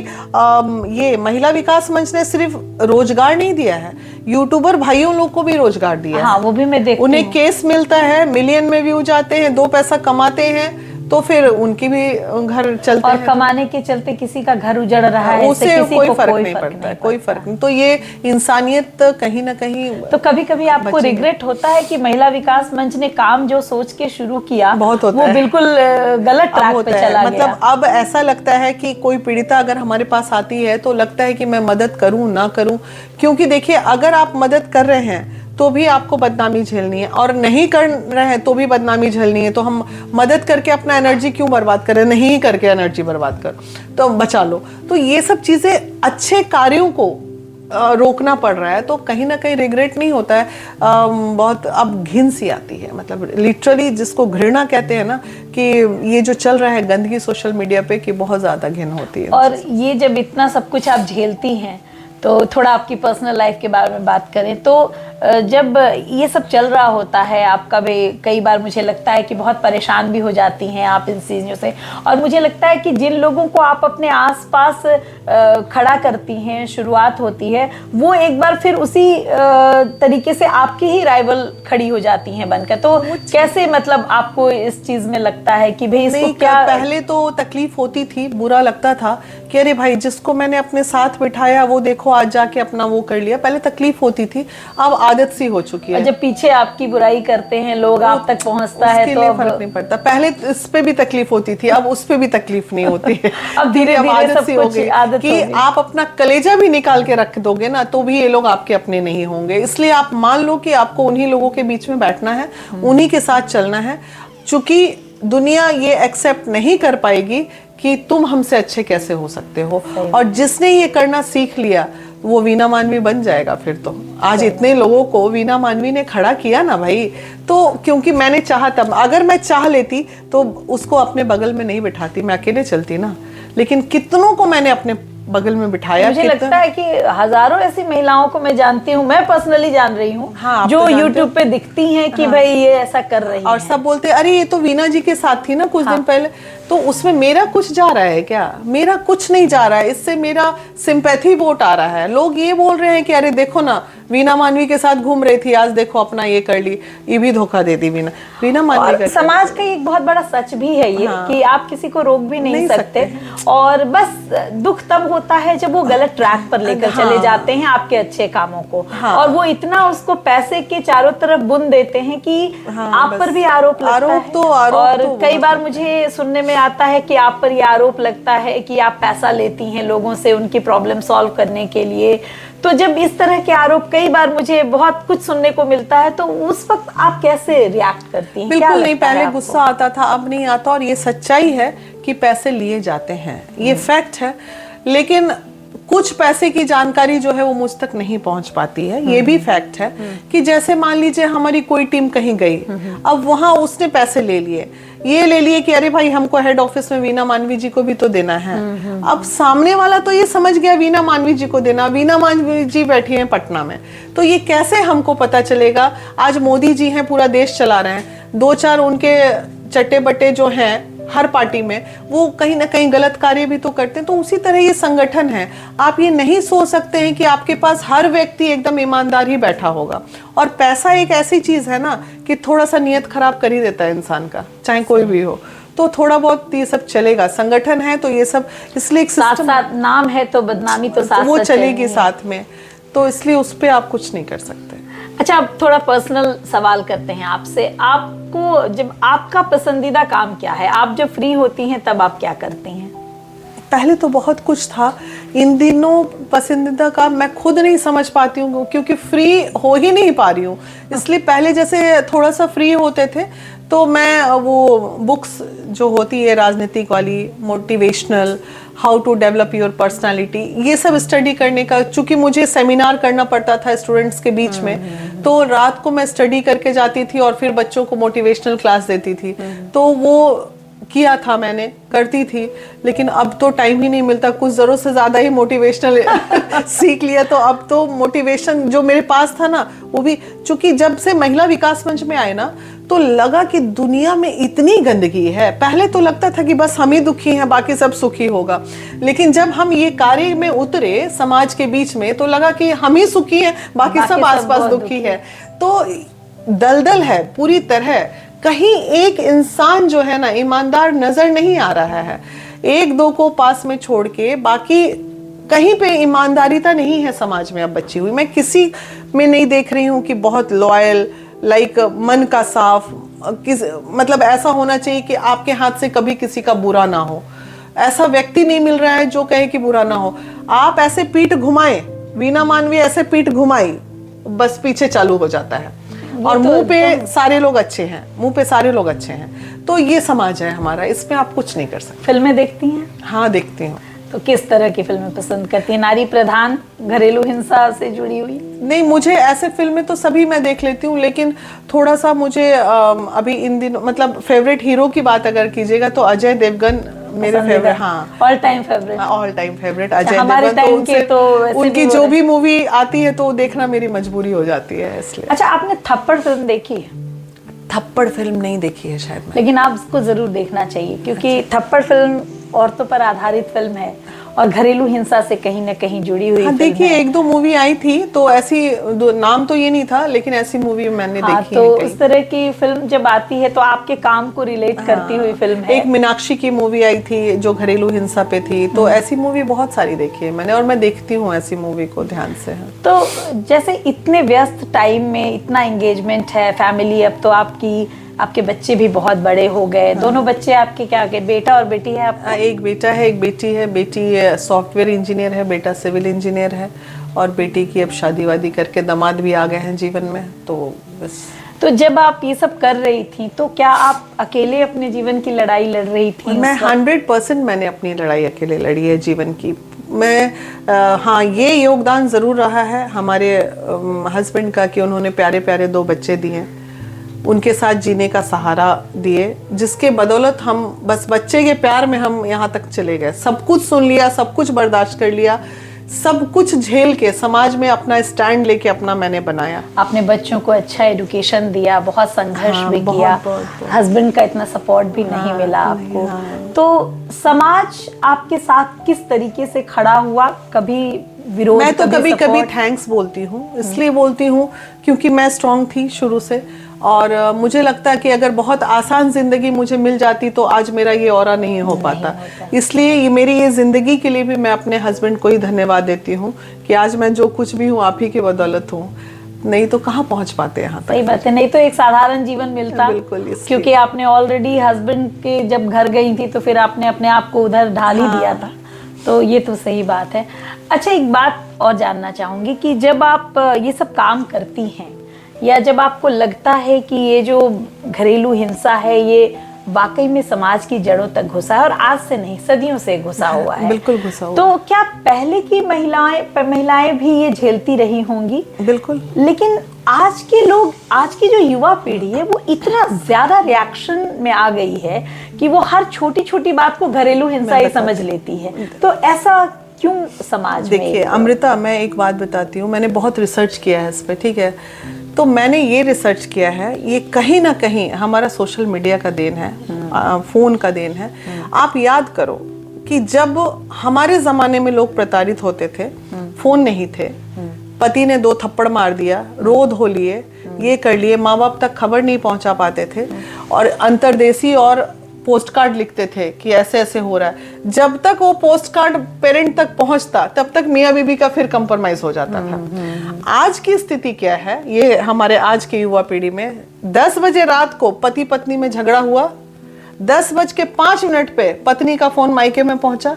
ये महिला विकास मंच ने सिर्फ रोजगार नहीं दिया है, यूट्यूबर भाइयों लोग को भी रोजगार दिया हाँ, है। वो भी मैं देखती उन्हें हूँ। केस मिलता है, मिलियन में व्यू जाते हैं, 2 पैसा कमाते हैं, तो फिर उनकी भी घर चलते और हैं। कमाने के चलते किसी का घर उजड़ रहा है, उससे इससे किसी कोई को फर्क कोई नहीं फर्क पड़ता है, नहीं कोई फर्क नहीं। तो ये इंसानियत कहीं ना कहीं तो कभी कभी आपको रिग्रेट होता है कि महिला विकास मंच ने काम जो सोच के शुरू किया बहुत होता वो है। बिल्कुल गलत ट्रैक होता पे है, चला मतलब गया। अब ऐसा लगता है कि कोई पीड़िता अगर हमारे पास आती है तो लगता है कि मैं मदद करूं ना करूं, क्योंकि देखिए अगर आप मदद कर रहे हैं तो भी आपको बदनामी झेलनी है, और नहीं कर रहे हैं तो भी बदनामी झेलनी है। तो हम मदद करके अपना एनर्जी क्यों बर्बाद करें, नहीं करके एनर्जी बर्बाद कर, तो बचा लो। तो ये सब चीजें अच्छे कार्यों को रोकना पड़ रहा है, तो कहीं ना कहीं रिग्रेट नहीं होता है। बहुत अब घिन सी आती है, मतलब लिटरली जिसको घृणा कहते हैं ना, कि ये जो चल रहा है गंदगी सोशल मीडिया पे, कि बहुत ज्यादा घिन होती है। और ये जब इतना सब कुछ आप झेलती हैं, तो थोड़ा आपकी पर्सनल लाइफ के बारे में बात करें तो जब ये सब चल रहा होता है आपका भी कई बार मुझे लगता है कि बहुत परेशान भी हो जाती हैं आप इन चीज़ों से। और मुझे लगता है कि जिन लोगों को आप अपने आसपास खड़ा करती हैं, शुरुआत होती है, वो एक बार फिर उसी तरीके से आपकी ही राइवल खड़ी हो जाती हैं बनकर। तो कैसे मतलब आपको इस चीज़ में लगता है कि भाई इसको क्या? पहले तो तकलीफ होती थी, बुरा लगता था कि अरे भाई जिसको मैंने अपने साथ बिठाया वो देखो आज जाके अपना वो कर लिया। पहले तकलीफ होती थी, अब आदत सी हो चुकी है। जब पीछे आपकी बुराई करते हैं लोग, आप तक पहुंचता है तो अब फर्क नहीं पड़ता। पहले इस पे भी तकलीफ होती थी, अब उस पे भी तकलीफ नहीं होती है। अब धीरे-धीरे आदत सब सी हो कुछ गई आदत कि हो गई। आप अपना कलेजा भी निकाल के रख दोगे ना तो भी ये लोग आपके अपने नहीं होंगे। इसलिए आप मान लो कि आपको उन्हीं लोगों के बीच में बैठना है, उन्हीं के साथ चलना है, चूंकि दुनिया ये एक्सेप्ट नहीं कर पाएगी कि तुम हमसे अच्छे कैसे हो सकते हो। और जिसने ये करना सीख लिया वो वीना मानवी बन जाएगा फिर तो। आज इतने लोगों को वीना मानवी ने खड़ा किया ना भाई, तो क्योंकि मैंने चाहा तब, अगर मैं चाह लेती तो उसको अपने बगल में नहीं बिठाती, मैं अकेले चलती ना। लेकिन कितनों को मैंने अपने बगल में बिठाया। मुझे लगता है कि हजारों ऐसी महिलाओं को मैं जानती हूँ, मैं पर्सनली जान रही हूँ, हाँ, जो यूट्यूब पे दिखती हैं कि भाई ये ऐसा कर रही और सब बोलते अरे ये तो वीना जी के साथ थी ना कुछ दिन पहले, तो उसमें मेरा कुछ जा रहा है क्या? मेरा कुछ नहीं जा रहा है, इससे मेरा सिंपैथी वोट आ रहा है। लोग ये बोल रहे हैं कि अरे देखो ना वीना मानवी के साथ घूम रही थी, आज देखो अपना ये कर ली, ये भी धोखा दे दी वीना मानवी का। समाज का एक बहुत बड़ा सच भी है ये, कि आप किसी को रोक भी नहीं सकते। और बस दुख तब होता है जब वो गलत ट्रैक पर लेकर चले जाते हैं आपके अच्छे कामों को। और वो इतना उसको पैसे के चारों तरफ बुन देते हैं कि आप पर भी आरोप लगता है। और कई बार मुझे सुनने में आता है कि आप पर ये आरोप लगता है कि आप पैसा लेती हैं लोगों से उनकी प्रॉब्लम सॉल्व करने के लिए। तो जब इस तरह के आरोप कई बार मुझे बहुत कुछ सुनने को मिलता है, तो उस वक्त आप कैसे रिएक्ट करती हैं? बिल्कुल नहीं, पहले गुस्सा आता था, अब नहीं आता। और ये सच्चाई है कि पैसे लिए जाते हैं, ये फैक्ट है। लेकिन कुछ पैसे की जानकारी जो है वो मुझ तक नहीं पहुंच पाती है, ये भी फैक्ट है। कि जैसे मान लीजिए हमारी कोई टीम कहीं गई, अब वहां उसने पैसे ले लिए, ये ले लिए कि अरे भाई हमको हेड ऑफिस में वीना मानवी जी को भी तो देना है। अब सामने वाला तो ये समझ गया वीना मानवी जी को देना, वीना मानवी जी बैठी हैं पटना में, तो ये कैसे हमको पता चलेगा? आज मोदी जी हैं, पूरा देश चला रहे हैं, 2-4 उनके चट्टे बट्टे जो हैं हर पार्टी में, वो कहीं ना कहीं गलत कार्य भी तो करते हैं। तो उसी तरह ये संगठन है। आप ये नहीं सोच सकते हैं कि आपके पास हर व्यक्ति एकदम ईमानदार ही बैठा होगा। और पैसा एक ऐसी चीज है ना कि थोड़ा सा नियत खराब कर ही देता है इंसान का, चाहे कोई भी हो। तो थोड़ा बहुत ये सब चलेगा, संगठन है तो ये सब, इसलिए एक साथ साथ नाम है तो बदनामी तो साथ वो चलेगी साथ में, तो इसलिए उस पर आप कुछ नहीं कर सकते। अच्छा, अब थोड़ा पर्सनल सवाल करते हैं आपसे। आपको जब आपका पसंदीदा काम क्या है? आप जब फ्री होती हैं तब आप क्या करती हैं? पहले तो बहुत कुछ था, इन दिनों पसंदीदा काम मैं खुद नहीं समझ पाती हूँ, क्योंकि फ्री हो ही नहीं पा रही हूँ। इसलिए पहले जैसे थोड़ा सा फ्री होते थे तो मैं वो बुक्स जो होती है राजनीतिक वाली, motivational, how to develop your personality, ये सब स्टडी करने का, चूंकि मुझे सेमिनार करना पड़ता था स्टूडेंट्स के बीच में, तो रात को मैं स्टडी करके जाती थी और फिर बच्चों को मोटिवेशनल क्लास देती थी। तो वो किया था, मैंने करती थी, लेकिन अब तो टाइम ही नहीं मिलता, कुछ ज़रूरत से ज़्यादा ही मोटिवेशनल सीख लिया। तो अब तो मोटिवेशन जो मेरे पास था ना, वो भी, चूंकि जब से महिला विकास मंच में आए ना, तो लगा कि दुनिया में इतनी गंदगी है। पहले तो लगता था कि बस हम ही दुखी हैं, बाकी सब सुखी होगा, लेकिन जब हम ये कार्य में उतरे समाज के बीच में, तो लगा कि हम ही सुखी हैं, बाकी सब आसपास दुखी है। तो दलदल है पूरी तरह, कहीं एक इंसान जो है ना ईमानदार नजर नहीं आ रहा है, एक दो को पास में छोड़ के बाकी कहीं पे ईमानदारीता नहीं है समाज में अब बची हुई। मैं किसी में नहीं देख रही हूँ कि बहुत लॉयल, लाइक मन का साफ, मतलब ऐसा होना चाहिए कि आपके हाथ से कभी किसी का बुरा ना हो। ऐसा व्यक्ति नहीं मिल रहा है जो कहे कि बुरा ना हो। आप ऐसे पीठ घुमाएं, वीना मानवी ऐसे पीठ घुमाई, बस पीछे चालू हो जाता है, और मुंह पे सारे लोग अच्छे हैं, मुंह पे सारे लोग अच्छे हैं। तो ये समाज है हमारा, इसमें आप कुछ नहीं कर सकते। फिल्में देखती हैं? हाँ, देखती हूँ। तो किस तरह की फिल्में पसंद करती हैं? नारी प्रधान, घरेलू हिंसा से जुड़ी हुई? नहीं, मुझे ऐसे फिल्में तो सभी मैं देख लेती हूँ, लेकिन थोड़ा सा मुझे अभी इन दिनों, मतलब फेवरेट हीरो की बात अगर कीजिएगा तो अजय देवगन मेरे फेवरेट। हाँ, all time favourite. All time favourite Ajay हमारे देवगन। टाइम के तो उनकी जो भी मूवी आती है तो देखना मेरी मजबूरी हो जाती है, इसलिए। अच्छा, आपने थप्पड़ फिल्म देखी है? थप्पड़ फिल्म नहीं देखी है शायद मैं। लेकिन आप इसको जरूर देखना चाहिए, क्योंकि थप्पड़ फिल्म औरतों पर आधारित फिल्म है और घरेलू हिंसा से कहीं ना कहीं जुड़ी हुई। हाँ, देखिए, एक दो मूवी आई थी, तो ऐसी नाम तो ये नहीं था, लेकिन ऐसी मूवी मैंने देखी तो है। इस तरह की फिल्म जब आती है तो आपके काम को रिलेट करती हुई फिल्म है। एक मीनाक्षी की मूवी आई थी जो घरेलू हिंसा पे थी, तो ऐसी मूवी बहुत सारी देखी है मैंने, और मैं देखती हूँ ऐसी मूवी को ध्यान से। तो जैसे इतने व्यस्त टाइम में इतना एंगेजमेंट है, फैमिली, अब तो आपके बच्चे भी बहुत बड़े हो गए। दोनों बच्चे आपके क्या के, बेटा और बेटी है आपका? एक बेटा है, एक बेटी है। बेटी सॉफ्टवेयर इंजीनियर है, बेटा सिविल इंजीनियर है, और बेटी की अब शादी वादी करके दामाद भी आ गए हैं जीवन में, तो बस। तो जब आप ये सब कर रही थी, तो क्या आप अकेले अपने जीवन की लड़ाई लड़ रही थी? मैं 100% मैंने अपनी लड़ाई अकेले लड़ी है जीवन की। मैं हाँ, ये योगदान ज़रूर रहा है हमारे हस्बैंड का कि उन्होंने प्यारे प्यारे 2 बच्चे दिए, उनके साथ जीने का सहारा दिए, जिसके बदौलत हम बस बच्चे के प्यार में हम यहाँ तक चले गए। सब कुछ सुन लिया, सब कुछ बर्दाश्त कर लिया, सब कुछ झेल के समाज में अपना स्टैंड लेके अपना मैंने बनाया। आपने बच्चों को अच्छा एजुकेशन दिया, बहुत संघर्ष भी किया, हस्बैंड का इतना सपोर्ट भी नहीं मिला आपको। तो समाज आपके साथ किस तरीके से खड़ा हुआ? कभी विरोध? मैं तो कभी कभी थैंक्स बोलती हूँ, इसलिए बोलती हूँ क्योंकि मैं स्ट्रांग थी शुरू से, और मुझे लगता है कि अगर बहुत आसान जिंदगी मुझे मिल जाती तो आज मेरा ये ऑरा नहीं हो पाता। इसलिए ये मेरी ये जिंदगी के लिए भी मैं अपने हस्बैंड को ही धन्यवाद देती हूँ कि आज मैं जो कुछ भी हूँ आप ही की बदौलत हूँ, नहीं तो कहाँ पहुँच पाते यहाँ तक। सही बात है, नहीं तो एक साधारण जीवन मिलता। बिल्कुल, क्योंकि आपने ऑलरेडी हस्बैंड के जब घर गई थी तो फिर आपने अपने आप को उधर ढाल ही दिया था, तो ये तो सही बात है। अच्छा, एक बात और जानना चाहूंगी कि जब आप ये सब काम करती हैं, या जब आपको लगता है कि ये जो घरेलू हिंसा है ये वाकई में समाज की जड़ों तक घुसा है, और आज से नहीं सदियों से घुसा हुआ है, बिल्कुल घुसा हुआ, तो क्या पहले की महिलाएं भी ये झेलती रही होंगी? बिल्कुल। लेकिन आज के लोग, आज की जो युवा पीढ़ी है, वो इतना ज्यादा रिएक्शन में आ गई है कि वो हर छोटी छोटी बात को घरेलू हिंसा ही समझ लेती है। तो ऐसा क्यों समाज में? देखिए अमृता, मैं एक बात बताती हूँ, मैंने बहुत रिसर्च किया है इस पर, ठीक है? तो मैंने ये रिसर्च किया है, ये कहीं ना कहीं हमारा सोशल मीडिया का देन है, फोन का देन है। आप याद करो कि जब हमारे जमाने में लोग प्रताड़ित होते थे, फोन नहीं थे, पति ने 2 थप्पड़ मार दिया, रो धो लिए, ये कर लिए, माँ बाप तक खबर नहीं पहुंचा पाते थे, और अंतर्देशी और पोस्ट कार्ड लिखते थे कि ऐसे ऐसे हो रहा है। जब तक वो पोस्ट कार्ड पेरेंट तक पहुंचता तब तक मियाँ बीबी का फिर कंप्रोमाइज हो जाता था। आज की स्थिति क्या है, ये हमारे आज के युवा पीढ़ी में 10 बजे रात को पति पत्नी में झगड़ा हुआ, 10:05 पे पत्नी का फोन मायके में पहुंचा,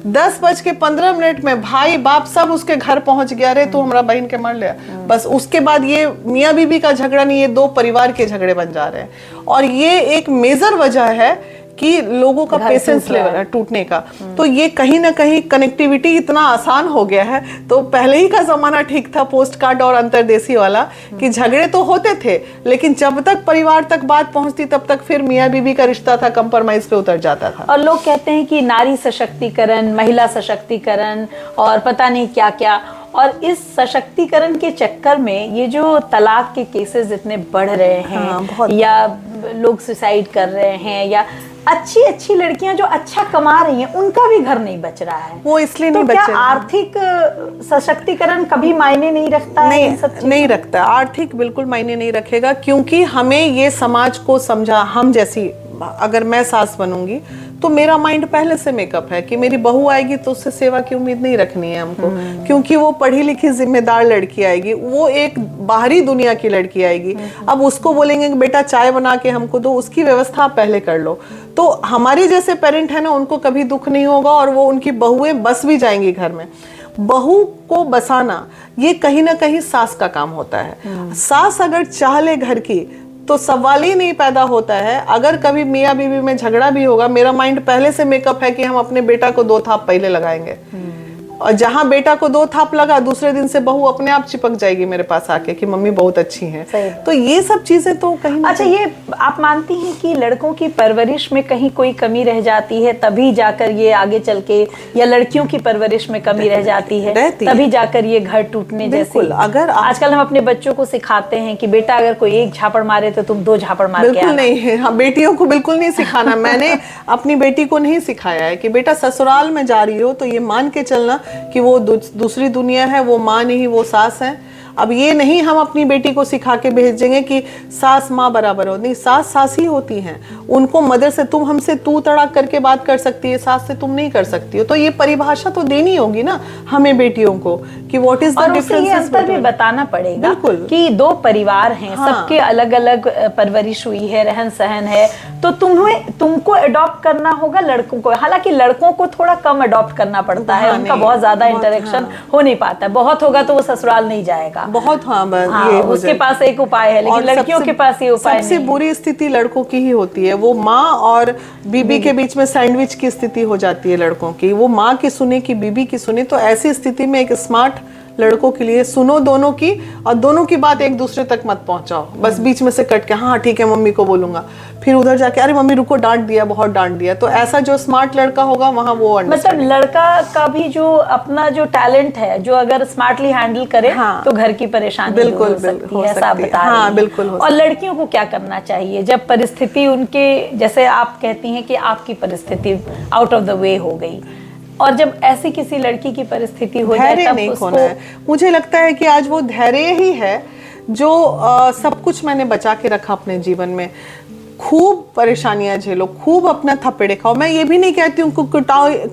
10:15 में भाई बाप सब उसके घर पहुंच गया, रे तू हमारा बहन के मार लिया। बस उसके बाद ये मियाँ बीबी का झगड़ा नहीं, ये दो परिवार के झगड़े बन जा रहे हैं। और ये एक मेजर वजह है कि लोगों का पेशेंस लेवल है टूटने का। तो ये कहीं ना कहीं कनेक्टिविटी इतना आसान हो गया है। तो पहले ही का जमाना ठीक था, पोस्ट कार्ड और अंतरदेशी वाला, कि झगड़े तो होते थे लेकिन जब तक परिवार तक बात पहुंचती तब तक फिर मियाँ बीबी का रिश्ता था कंप्रोमाइज पे उतर जाता था। और लोग कहते हैं कि नारी सशक्तिकरण, महिला सशक्तिकरण और पता नहीं क्या क्या, और इस सशक्तिकरण के चक्कर में ये जो तलाक के केसेस इतने बढ़ रहे हैं, या लोग सुसाइड कर रहे हैं, या अच्छी अच्छी लड़कियां जो अच्छा कमा रही हैं उनका भी घर नहीं बच रहा है, वो इसलिए तो नहीं क्या बचे। आर्थिक सशक्तिकरण कभी मायने नहीं रखता है? नहीं रखता, आर्थिक बिल्कुल मायने नहीं रखेगा, क्योंकि हमें ये समाज को समझा, हम जैसी, अगर मैं सास बनूंगी तो मेरा माइंड पहले से मेकअप है कि मेरी बहू आएगी तो उससे सेवा की उम्मीद नहीं रखनी है हमको, क्योंकि वो पढ़ी लिखी जिम्मेदार लड़की आएगी, वो एक बाहरी दुनिया की लड़की आएगी। अब उसको बोलेंगे कि बेटा चाय बना के हमको दो, उसकी व्यवस्था आप पहले कर लो। तो हमारे जैसे पेरेंट है ना, उनको कभी दुख नहीं होगा और वो उनकी बहुएं बस भी जाएंगी घर में। बहू को बसाना ये कहीं ना कहीं सास का काम होता है। सास अगर चाह ले घर की तो सवाल ही नहीं पैदा होता है। अगर कभी मियाँ बीवी में झगड़ा भी होगा, मेरा माइंड पहले से मेकअप है कि हम अपने बेटा को 2 थाप पहले लगाएंगे, और जहां बेटा को 2 थाप लगा, दूसरे दिन से बहू अपने आप चिपक जाएगी मेरे पास आके कि मम्मी बहुत अच्छी हैं। तो ये सब चीजें तो कहीं अच्छा, ये आप मानती हैं कि लड़कों की परवरिश में कहीं कोई कमी रह जाती है तभी जाकर ये आगे चल के, या लड़कियों की परवरिश में कमी रह जाती है तभी जाकर ये घर टूटने जैसे? अगर आजकल हम अपने बच्चों को सिखाते हैं कि बेटा अगर कोई एक झापड़ मारे तो तुम 2 झापड़ मार के बिल्कुल नहीं है। हाँ, बेटियों को बिल्कुल नहीं सिखाना। मैंने अपनी बेटी को नहीं सिखाया है कि बेटा ससुराल में जा रही हो तो ये मान के चलना कि वो दूसरी दुनिया है, वो माँ नहीं, वो सास है। अब ये नहीं हम अपनी बेटी को सिखा के भेजेंगे कि सास माँ बराबर हो, नहीं, सास सास ही होती हैं। उनको मदर से, तुम हमसे तू तड़ाक करके बात कर सकती है, सास से तुम नहीं कर सकती हो। तो ये परिभाषा तो देनी होगी ना हमें बेटियों को कि व्हाट इज द डिफरेंस। ये अंतर भी बताना पड़ेगा बिल्कुल कि 2 परिवार हैं, सबके अलग अलग परवरिश हुई है, रहन सहन है, तो तुमको अडॉप्ट करना होगा लड़कों को। हालांकि लड़कों को थोड़ा कम अडॉप्ट करना पड़ता है, उनका बहुत ज्यादा इंटरेक्शन हो नहीं पाता, बहुत होगा तो वो ससुराल नहीं जाएगा बहुत। ये उसके पास एक उपाय है, लेकिन लड़कियों के पास ये उपाय नहीं। सबसे बुरी स्थिति लड़कों की ही होती है, वो माँ और बीबी के बीच में सैंडविच की स्थिति हो जाती है लड़कों की। वो माँ की सुने कि बीबी की सुने, तो ऐसी स्थिति में एक स्मार्ट लड़कों के लिए सुनो दोनों की, और दोनों की बात एक दूसरे तक मत पहुंचाओ, बस बीच में से कट के हाँ ठीक है मम्मी को बोलूंगा, फिर उधर जाके अरे मम्मी रुको डांट दिया, बहुत डांट दिया। तो ऐसा जो स्मार्ट लड़का होगा वहां वो मतलब लड़का का भी जो अपना जो टैलेंट है, जो अगर स्मार्टली हैंडल करे तो घर की परेशानी बिल्कुल दूर हो सकती है, ऐसा बता रही हैं। बिल्कुल। और लड़कियों को क्या करना चाहिए जब परिस्थिति उनके, जैसे आप कहती हैं कि आपकी परिस्थिति आउट ऑफ द वे हो गई, और जब ऐसी किसी लड़की की परिस्थिति हो जाए तब नहीं खोना है। मुझे लगता है कि आज वो धैर्य ही है जो सब कुछ मैंने बचा के रखा अपने जीवन में। खूब परेशानियां झेलो, खूब अपना थपेड़े खाओ। मैं ये भी नहीं कहती हूँ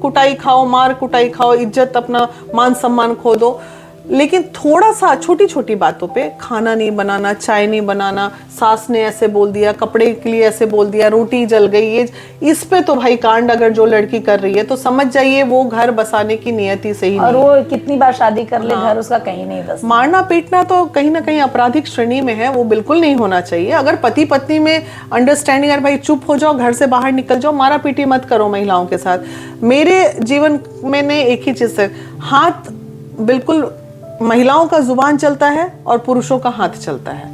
कुटाई खाओ, मार कुटाई खाओ, इज्जत, अपना मान सम्मान खो दो, लेकिन थोड़ा सा छोटी छोटी बातों पे, खाना नहीं बनाना, चाय नहीं बनाना, सास ने ऐसे बोल दिया, कपड़े के लिए ऐसे बोल दिया, रोटी जल गई, ये इस पे तो भाई कांड अगर जो लड़की कर रही है तो समझ जाइए वो घर बसाने की नियति से ही और नहीं। वो कितनी बार शादी कर ले, घर उसका कहीं नहीं बस। मारना पीटना तो कहीं ना कहीं आपराधिक श्रेणी में है, वो बिल्कुल नहीं होना चाहिए। अगर पति पत्नी में अंडरस्टैंडिंग, अगर भाई चुप हो जाओ, घर से बाहर निकल जाओ, मारा पीटी मत करो महिलाओं के साथ। मेरे जीवन में ने एक ही चीज है, हाथ बिल्कुल, महिलाओं का जुबान चलता है और पुरुषों का हाथ चलता है,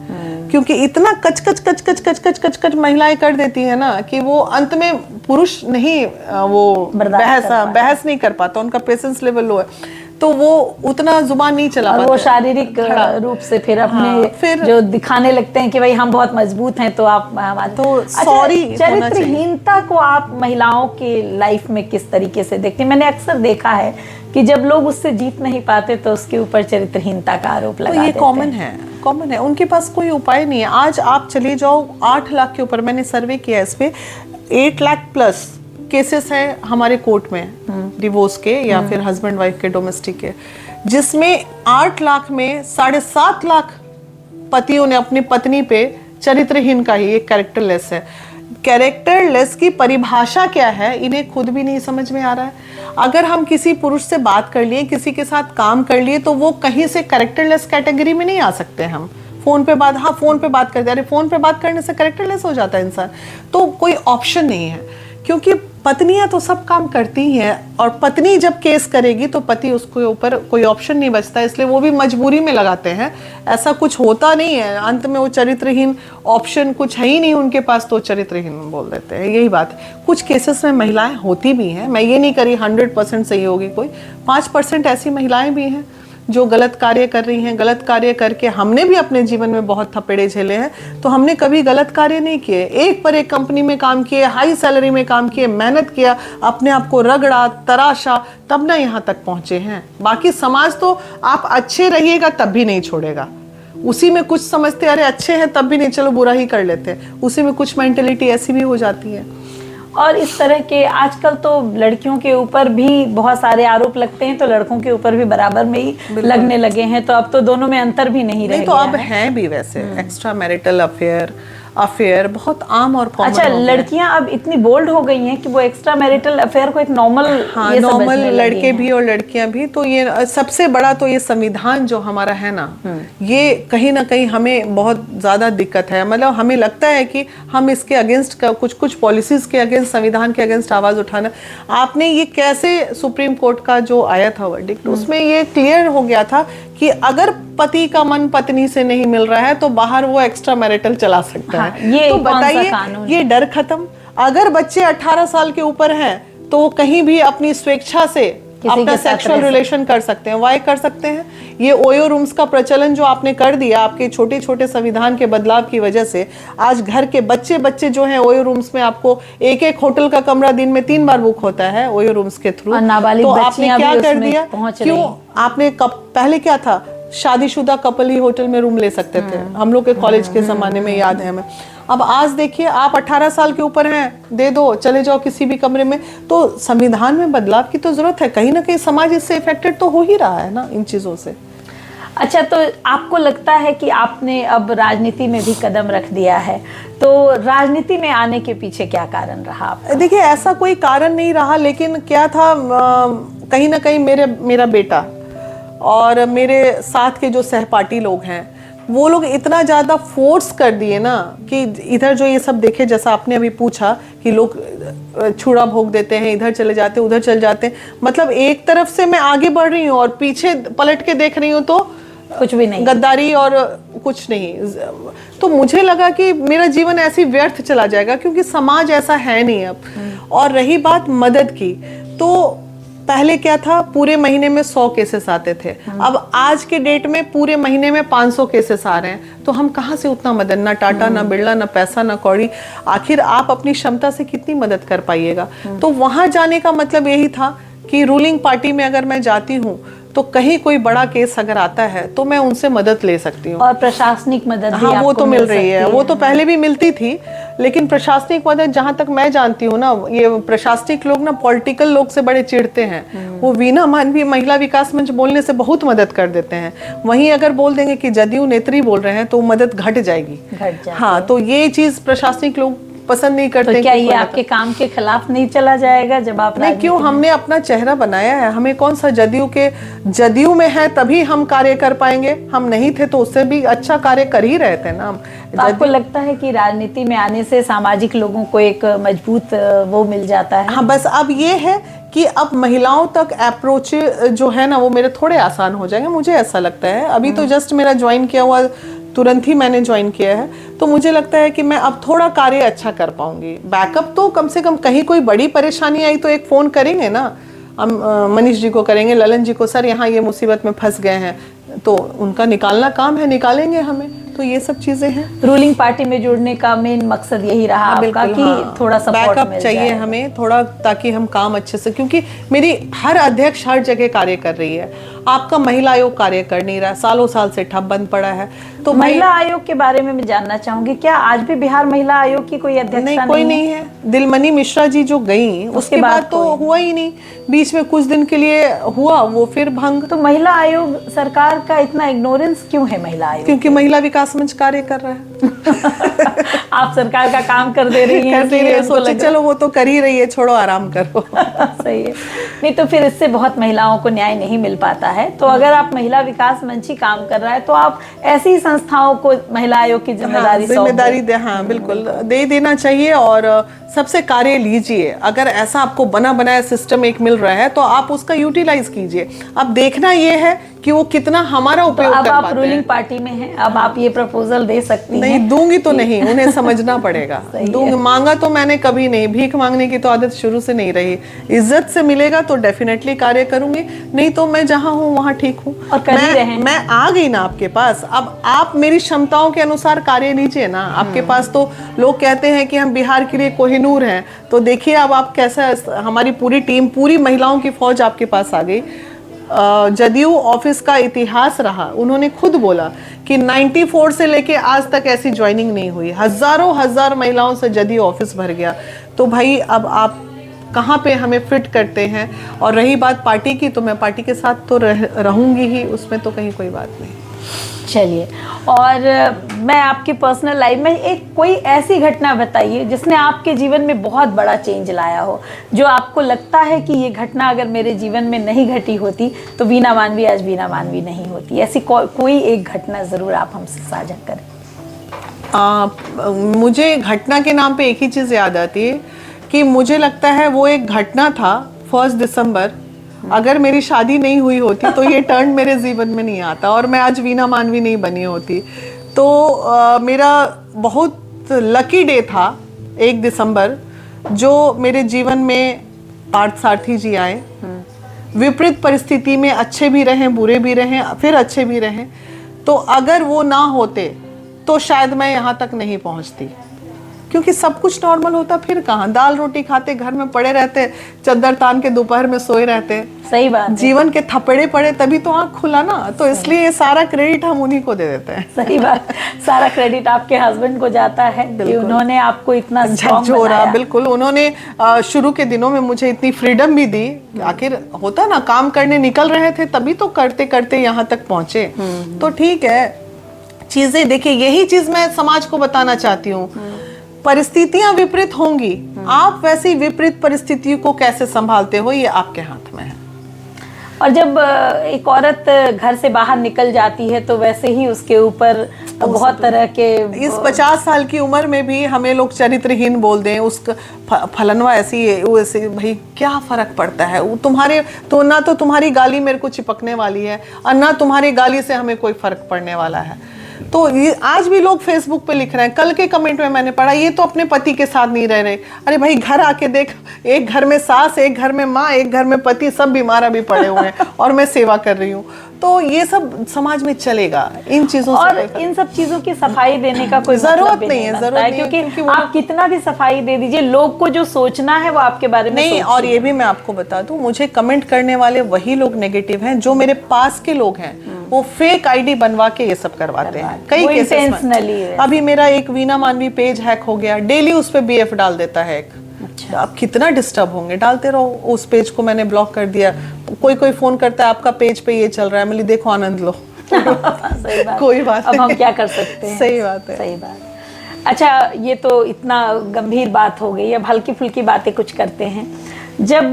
क्योंकि इतना कच कच कच कच कच कच कच कच महिलाएं कर देती है ना कि वो अंत में पुरुष नहीं, वो बहस नहीं कर पाता, उनका पेशेंस लेवल लो है, तो वो उतना जुबान नहीं चला पाता। वो शारीरिक रूप से फिर अपने फिर जो दिखाने लगते हैं कि भाई हम बहुत मजबूत हैं, तो आप हमारे तो सॉरी। चरित्रहीनता को आप महिलाओं के लाइफ में किस तरीके से देखते हैं? मैंने अक्सर देखा है कि जब लोग उससे जीत नहीं पाते तो उसके ऊपर चरित्रहीनता का आरोप लगा देते हैं। ये कॉमन है, उनके पास कोई उपाय नहीं है। आज आप चले जाओ, 8 लाख के ऊपर मैंने सर्वे किया इस पे, 8 लाख प्लस केसेस हैं हमारे कोर्ट में डिवोर्स के या फिर हस्बैंड वाइफ के डोमेस्टिक के, जिसमें 8 लाख में 7.5 लाख पतियों ने अपनी पत्नी पे चरित्रहीन का ही, एक कैरेक्टरलेस है, कैरेक्टरलेस की परिभाषा क्या है इन्हें खुद भी नहीं समझ में आ रहा है। अगर हम किसी पुरुष से बात कर लिए, किसी के साथ काम कर लिए, तो वो कहीं से कैरेक्टरलेस कैटेगरी में नहीं आ सकते हम। फोन पे बात, हाँ फोन पे बात करते हैं, अरे फोन पे बात करने से कैरेक्टरलेस हो जाता है इंसान, तो कोई ऑप्शन नहीं है। क्योंकि पत्नियां तो सब काम करती ही हैं, और पत्नी जब केस करेगी तो पति उसके ऊपर कोई ऑप्शन नहीं बचता, इसलिए वो भी मजबूरी में लगाते हैं। ऐसा कुछ होता नहीं है, अंत में वो चरित्रहीन, ऑप्शन कुछ है ही नहीं उनके पास तो चरित्रहीन बोल देते हैं, यही बात है। कुछ केसेस में महिलाएं होती भी हैं, मैं ये नहीं करी 100% सही होगी कोई, 5% ऐसी महिलाएं भी हैं जो गलत कार्य कर रही हैं। गलत कार्य करके हमने भी अपने जीवन में बहुत थपेड़े झेले हैं, तो हमने कभी गलत कार्य नहीं किए, एक पर एक कंपनी में काम किए, हाई सैलरी में काम किए, मेहनत किया, अपने आप को रगड़ा तराशा, तब ना यहाँ तक पहुंचे हैं। बाकी समाज तो आप अच्छे रहिएगा तब भी नहीं छोड़ेगा, उसी में कुछ समझते अरे अच्छे हैं तब भी नहीं, चलो बुरा ही कर लेते हैं, उसी में कुछ मेंटेलिटी ऐसी भी हो जाती है। और इस तरह के आजकल तो लड़कियों के ऊपर भी बहुत सारे आरोप लगते हैं, तो लड़कों के ऊपर भी बराबर में ही लगने लगे हैं, तो अब तो दोनों में अंतर भी नहीं रह गया। तो अब है भी वैसे एक्स्ट्रा मैरिटल अफेयर बहुत आम और कॉमन। अच्छा, लड़कियां अब इतनी बोल्ड हो गई हैं कि वो एक्स्ट्रा मैरिटल अफेयर को एक नॉर्मल, हाँ नॉर्मल, लड़के भी और लड़कियां भी। तो ये सबसे बड़ा तो ये संविधान जो हमारा है ना, ये कहीं ना कहीं हमें बहुत ज्यादा दिक्कत है। मतलब हमें लगता है कि हम इसके अगेंस्ट कुछ पॉलिसीज के अगेंस्ट, संविधान के अगेंस्ट आवाज उठाना। आपने ये कैसे, सुप्रीम कोर्ट का जो आया था वर्डिक्ट, उसमें ये क्लियर हो गया था कि अगर पति का मन पत्नी से नहीं मिल रहा है तो बाहर वो एक्स्ट्रा मैरिटल चला सकता है। ये तो बताइए, ये डर खत्म। अगर बच्चे 18 साल के ऊपर हैं तो वो कहीं भी अपनी स्वेच्छा से अपना सेक्सुअल रिलेशन कर सकते हैं। वाई कर सकते हैं? ये ओयो रूम्स का प्रचलन जो आपने कर दिया, आपके छोटे छोटे संविधान के बदलाव की वजह से आज घर के बच्चे जो हैं ओयो रूम्स में, आपको एक होटल का कमरा दिन में 3 बार बुक होता है ओयो रूम्स के थ्रू। तो आपने क्या कर दिया? क्यों आपने पहले क्या था, शादीशुदा कपल ही होटल में रूम ले सकते थे, हम लोग के कॉलेज के जमाने में याद है हमें। अब आज देखिए, आप 18 साल के ऊपर हैं, दे दो, चले जाओ किसी भी कमरे में। तो संविधान में बदलाव की तो जरूरत है, कहीं ना कहीं समाज इससे इफेक्टेड तो हो ही रहा है ना इन चीजों से। अच्छा, तो आपको लगता है कि आपने अब राजनीति में भी कदम रख दिया है, तो राजनीति में आने के पीछे क्या कारण रहा आपका? देखिए, ऐसा कोई कारण नहीं रहा, लेकिन क्या था, कहीं ना कहीं मेरा बेटा और मेरे साथ के जो सहपाठी लोग हैं, वो लोग इतना ज़्यादा फोर्स कर दिए ना कि इधर जो ये सब देखे, जैसा आपने अभी पूछा कि लोग छुरा भोग देते हैं, इधर चले जाते हैं, उधर चले जाते हैं। मतलब एक तरफ से मैं आगे बढ़ रही हूँ और पीछे पलट के देख रही हूँ तो कुछ भी नहीं, गद्दारी और कुछ नहीं। तो मुझे लगा कि मेरा जीवन ऐसे ही व्यर्थ चला जाएगा, क्योंकि समाज ऐसा है नहीं अब। और रही बात मदद की, तो पहले क्या था, पूरे महीने में 100 केसेस आते थे, अब आज के डेट में पूरे महीने में 500 केसेस आ रहे हैं। तो हम कहाँ से उतना मदद, ना टाटा, ना बिरला, ना पैसा, ना कौड़ी, आखिर आप अपनी क्षमता से कितनी मदद कर पाइएगा। तो वहां जाने का मतलब यही था कि रूलिंग पार्टी में अगर मैं जाती हूँ तो कहीं कोई बड़ा केस अगर आता है तो मैं उनसे मदद ले सकती हूँ। और प्रशासनिक मदद भी हाँ, वो तो मिल रही है, वो तो पहले भी मिलती थी, लेकिन प्रशासनिक मदद जहां तक मैं जानती हूँ ना, ये प्रशासनिक लोग ना पॉलिटिकल लोग से बड़े चिढ़ते हैं। वो वीना मानवी महिला विकास मंच बोलने से बहुत मदद कर देते हैं, वहीं अगर बोल देंगे कि जदयू नेत्री बोल रहे हैं तो मदद घट जाएगी। हाँ, तो ये चीज प्रशासनिक लोग पसंद नहीं करते। तो क्या ये आपके काम के खिलाफ नहीं चला जाएगा जब आप? नहीं, क्यों, हमने अपना चेहरा बनाया है, हमें कौन सा जदयू में है तभी हम कार्य कर पाएंगे, हम नहीं थे तो उससे भी अच्छा कार्य कर ही रहे थे ना हम। तो आपको लगता है कि राजनीति में आने से सामाजिक लोगों को एक मजबूत वो मिल जाता है? हाँ, बस अब ये है कि अब महिलाओं तक अप्रोच जो है ना वो मेरे थोड़े आसान हो जाएंगे, मुझे ऐसा लगता है। अभी तो जस्ट मेरा ज्वाइन किया हुआ, तुरंत ही मैंने ज्वाइन किया है, तो मुझे लगता है कि मैं अब थोड़ा कार्य अच्छा कर पाऊंगी। बैकअप तो कम से कम, कहीं कोई बड़ी परेशानी आई तो एक फोन करेंगे ना, हम मनीष जी को करेंगे, ललन जी को, सर यहाँ ये मुसीबत में फंस गए हैं, तो उनका निकालना काम है, निकालेंगे हमें। तो ये सब चीजें हैं। रूलिंग पार्टी में जुड़ने का मेन मकसद यही रहा आपका कि थोड़ा सपोर्ट बैकअप चाहिए हमें थोड़ा, ताकि हम काम अच्छे से, क्योंकि मेरी हर अध्यक्ष हर जगह कार्य कर रही है। आपका महिला आयोग कार्य कर नहीं रहा, सालों साल से ठप बंद पड़ा है। तो महिला आयोग के बारे में मैं जानना चाहूंगी, क्या आज भी बिहार महिला आयोग की कोई अध्यक्ष नहीं, कोई नहीं है। दिलमणि मिश्रा जी जो गई उसके बाद तो हुआ ही नहीं, बीच में कुछ दिन के लिए हुआ, वो फिर भंग। तो महिला आयोग, सरकार का इतना इग्नोरेंस क्यों है महिला आयोग? क्योंकि महिला विकास मंच कार्य कर रहा है। आप सरकार का काम कर दे रही हैं, सोचे चलो वो तो कर ही रही है, छोड़ो आराम करो। सही है। नहीं तो फिर इससे बहुत महिलाओं को न्याय नहीं मिल पाता है। तो अगर आप महिला विकास मंच ही काम कर रहा है तो आप ऐसी संस्थाओं को महिला आयोग की जिम्मेदारी दे, हाँ बिल्कुल दे देना चाहिए। और सबसे कार्य लीजिए। अगर ऐसा आपको बना बनाया सिस्टम एक मिल रहा है तो आप उसका यूटिलाइज कीजिए। अब देखना ये है कि वो कितना हमारा उपयोग कर पाते हैं। अब आप रूलिंग पार्टी में हैं, अब आप ये प्रपोजल दे सकती हैं। नहीं दूंगी तो नहीं, उन्हें समझना पड़ेगा। दूंगी, मांगा तो मैंने कभी नहीं, भीख मांगने की तो आदत शुरू से नहीं रही। इज्जत से मिलेगा तो डेफिनेटली कार्य करूंगी, नहीं तो मैं जहाँ हूँ वहाँ ठीक हूँ। और कर ही रहे हैं। मैं आ गई ना आपके पास, अब आप मेरी क्षमताओं के अनुसार कार्य लीजिए ना। आपके पास तो लोग कहते हैं कि हम बिहार के लिए कोहिनूर हैं, तो देखिए अब आप कैसा, हमारी पूरी टीम, पूरी महिलाओं की फौज आपके पास आ गई। जदयू ऑफिस का इतिहास रहा, उन्होंने खुद बोला कि 94 से लेके आज तक ऐसी ज्वाइनिंग नहीं हुई, हजारों हजार महिलाओं से जदयू ऑफिस भर गया। तो भाई अब आप कहाँ पे हमें फिट करते हैं। और रही बात पार्टी की, तो मैं पार्टी के साथ तो रहूंगी ही, उसमें तो कहीं कोई बात नहीं। चलिए, और मैं आपकी पर्सनल लाइफ में एक कोई ऐसी घटना बताइए जिसने आपके जीवन में बहुत बड़ा चेंज लाया हो, जो आपको लगता है कि ये घटना अगर मेरे जीवन में नहीं घटी होती तो वीना मानवी आज वीना मानवी नहीं होती। ऐसी कोई एक घटना ज़रूर आप हमसे साझा करें। मुझे घटना के नाम पे एक ही चीज़ याद आती है कि मुझे लगता है वो एक घटना था 1 दिसंबर। अगर मेरी शादी नहीं हुई होती तो ये टर्न मेरे जीवन में नहीं आता और मैं आज वीना मानवी नहीं बनी होती। तो मेरा बहुत लकी डे था 1 दिसंबर, जो मेरे जीवन में पार्थसारथी जी आए। विपरीत परिस्थिति में अच्छे भी रहें, बुरे भी रहें, फिर अच्छे भी रहें। तो अगर वो ना होते तो शायद मैं यहाँ तक नहीं पहुँचती, क्योंकि सब कुछ नॉर्मल होता। फिर कहाँ, दाल रोटी खाते, घर में पड़े रहते, चद्दर तान के दोपहर में सोए रहते। सही बात, जीवन के थप्पड़े पड़े तभी तो आँख खुला ना। तो इसलिए ये सारा क्रेडिट हम उन्हीं को दे देते हैं। सही बात, सारा क्रेडिट आपके हस्बैंड को जाता है कि उन्होंने आपको इतना स्ट्रॉन्ग बनाया। बिल्कुल, उन्होंने शुरू के दिनों में मुझे इतनी फ्रीडम भी दी। आखिर होता ना, काम करने निकल रहे थे तभी तो करते करते यहाँ तक पहुंचे। तो ठीक है, चीजें देखिए, यही चीज मैं समाज को बताना चाहती हूँ। परिस्थितियां विपरीत होंगी, आप वैसी विपरीत परिस्थितियों को कैसे संभालते हो ये आपके हाथ में है। और जब एक औरत घर से बाहर निकल जाती है तो वैसे ही उसके ऊपर बहुत तरह के, इस 50 साल की उम्र में भी हमें लोग चरित्रहीन बोल दें, उसका फलनवा ऐसी है, वो ऐसे, भाई क्या फर्क पड़ता है। वो तुम्हारे तो ना, तो तुम्हारी गाली मेरे को चिपकने वाली है और ना तुम्हारी गाली से हमें कोई फर्क पड़ने वाला है। तो ये आज भी लोग फेसबुक पे लिख रहे हैं। कल के कमेंट में मैंने पढ़ा, ये तो अपने पति के साथ नहीं रह रहे। अरे भाई, घर आके देख, एक घर में सास, एक घर में माँ, एक घर में पति, सब बीमार भी पड़े हुए हैं और मैं सेवा कर रही हूँ। तो ये सब समाज में चलेगा, इन चीजों और इन सब चीजों की सफाई देने का कोई जरूरत नहीं है, जरूरत नहीं है, क्योंकि आप कितना भी सफाई दे दीजिए, लोग को जो सोचना है वो आपके बारे में नहीं। और ये भी मैं आपको बता दूं, मुझे कमेंट करने वाले वही लोग नेगेटिव हैं जो मेरे पास के लोग हैं। वो फेक आईडी बनवा के ये सब करवाते हैं कई केसेस में। अभी मेरा एक वीना मानवी पेज हैक हो गया, डेली उस पे बीएफ डाल देता है एक। अच्छा, आप कितना डिस्टर्ब होंगे, डालते रहो। उस पेज को मैंने ब्लॉक कर दिया। कोई फोन करता है, आपका पेज पे ये चल रहा है, मैं देखो आनंद लो। सही बात, कोई बात अब हम क्या कर सकते हैं। सही बात है, सही बात। अच्छा, ये तो इतना गंभीर बात हो गई। अब हल्की फुल्की बातें कुछ करते हैं। जब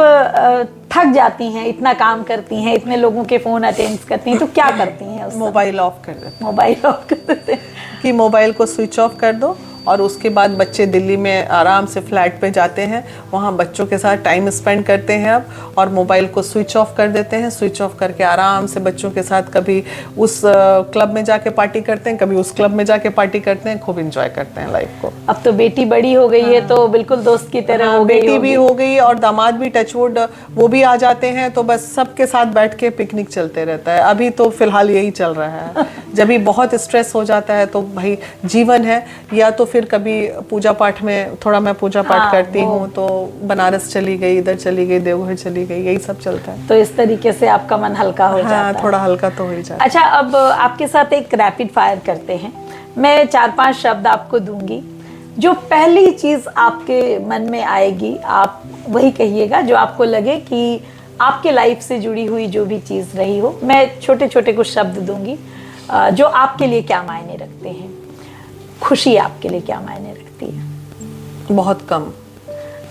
थक जाती हैं, इतना काम करती हैं, इतने लोगों के फोन अटेंड करती हैं, तो क्या करती हैं? मोबाइल ऑफ कर देते। मोबाइल ऑफ कर देते हैं कि मोबाइल को स्विच ऑफ कर दो। और उसके बाद बच्चे दिल्ली में आराम से फ्लैट पे जाते हैं, वहाँ बच्चों के साथ टाइम स्पेंड करते हैं अब, और मोबाइल को स्विच ऑफ कर देते हैं। स्विच ऑफ करके आराम से बच्चों के साथ कभी उस क्लब में जाके पार्टी करते हैं, कभी उस क्लब में जाके पार्टी करते हैं, खूब इंजॉय करते हैं लाइफ को। अब तो बेटी बड़ी हो गई है तो बिल्कुल दोस्त की तरह हो गई, बेटी भी हो गई और दामाद भी, टचवुड, वो भी आ जाते हैं। तो बस सबके साथ बैठ के पिकनिक चलते रहता है। अभी तो फिलहाल यही चल रहा है जब भी बहुत स्ट्रेस हो जाता है तो भाई जीवन है, या तो फिर कभी पूजा पाठ में थोड़ा मैं पूजा पाठ करती हूँ, तो बनारस चली गई, इधर चली गई, देवघर चली गई, यही सब चलता है। तो इस तरीके से आपका मन हल्का हो जाता है। थोड़ा हल्का तो हो ही जाता है। अच्छा, अब आपके साथ एक रैपिड फायर करते हैं। मैं 4-5 शब्द आपको दूंगी, जो पहली चीज आपके मन में आएगी आप वही कहिएगा, जो आपको लगे कि आपके लाइफ से जुड़ी हुई जो भी चीज रही हो। मैं छोटे छोटे कुछ शब्द दूंगी जो आपके लिए क्या मायने रखते हैं। खुशी आपके लिए क्या मायने रखती है? बहुत कम।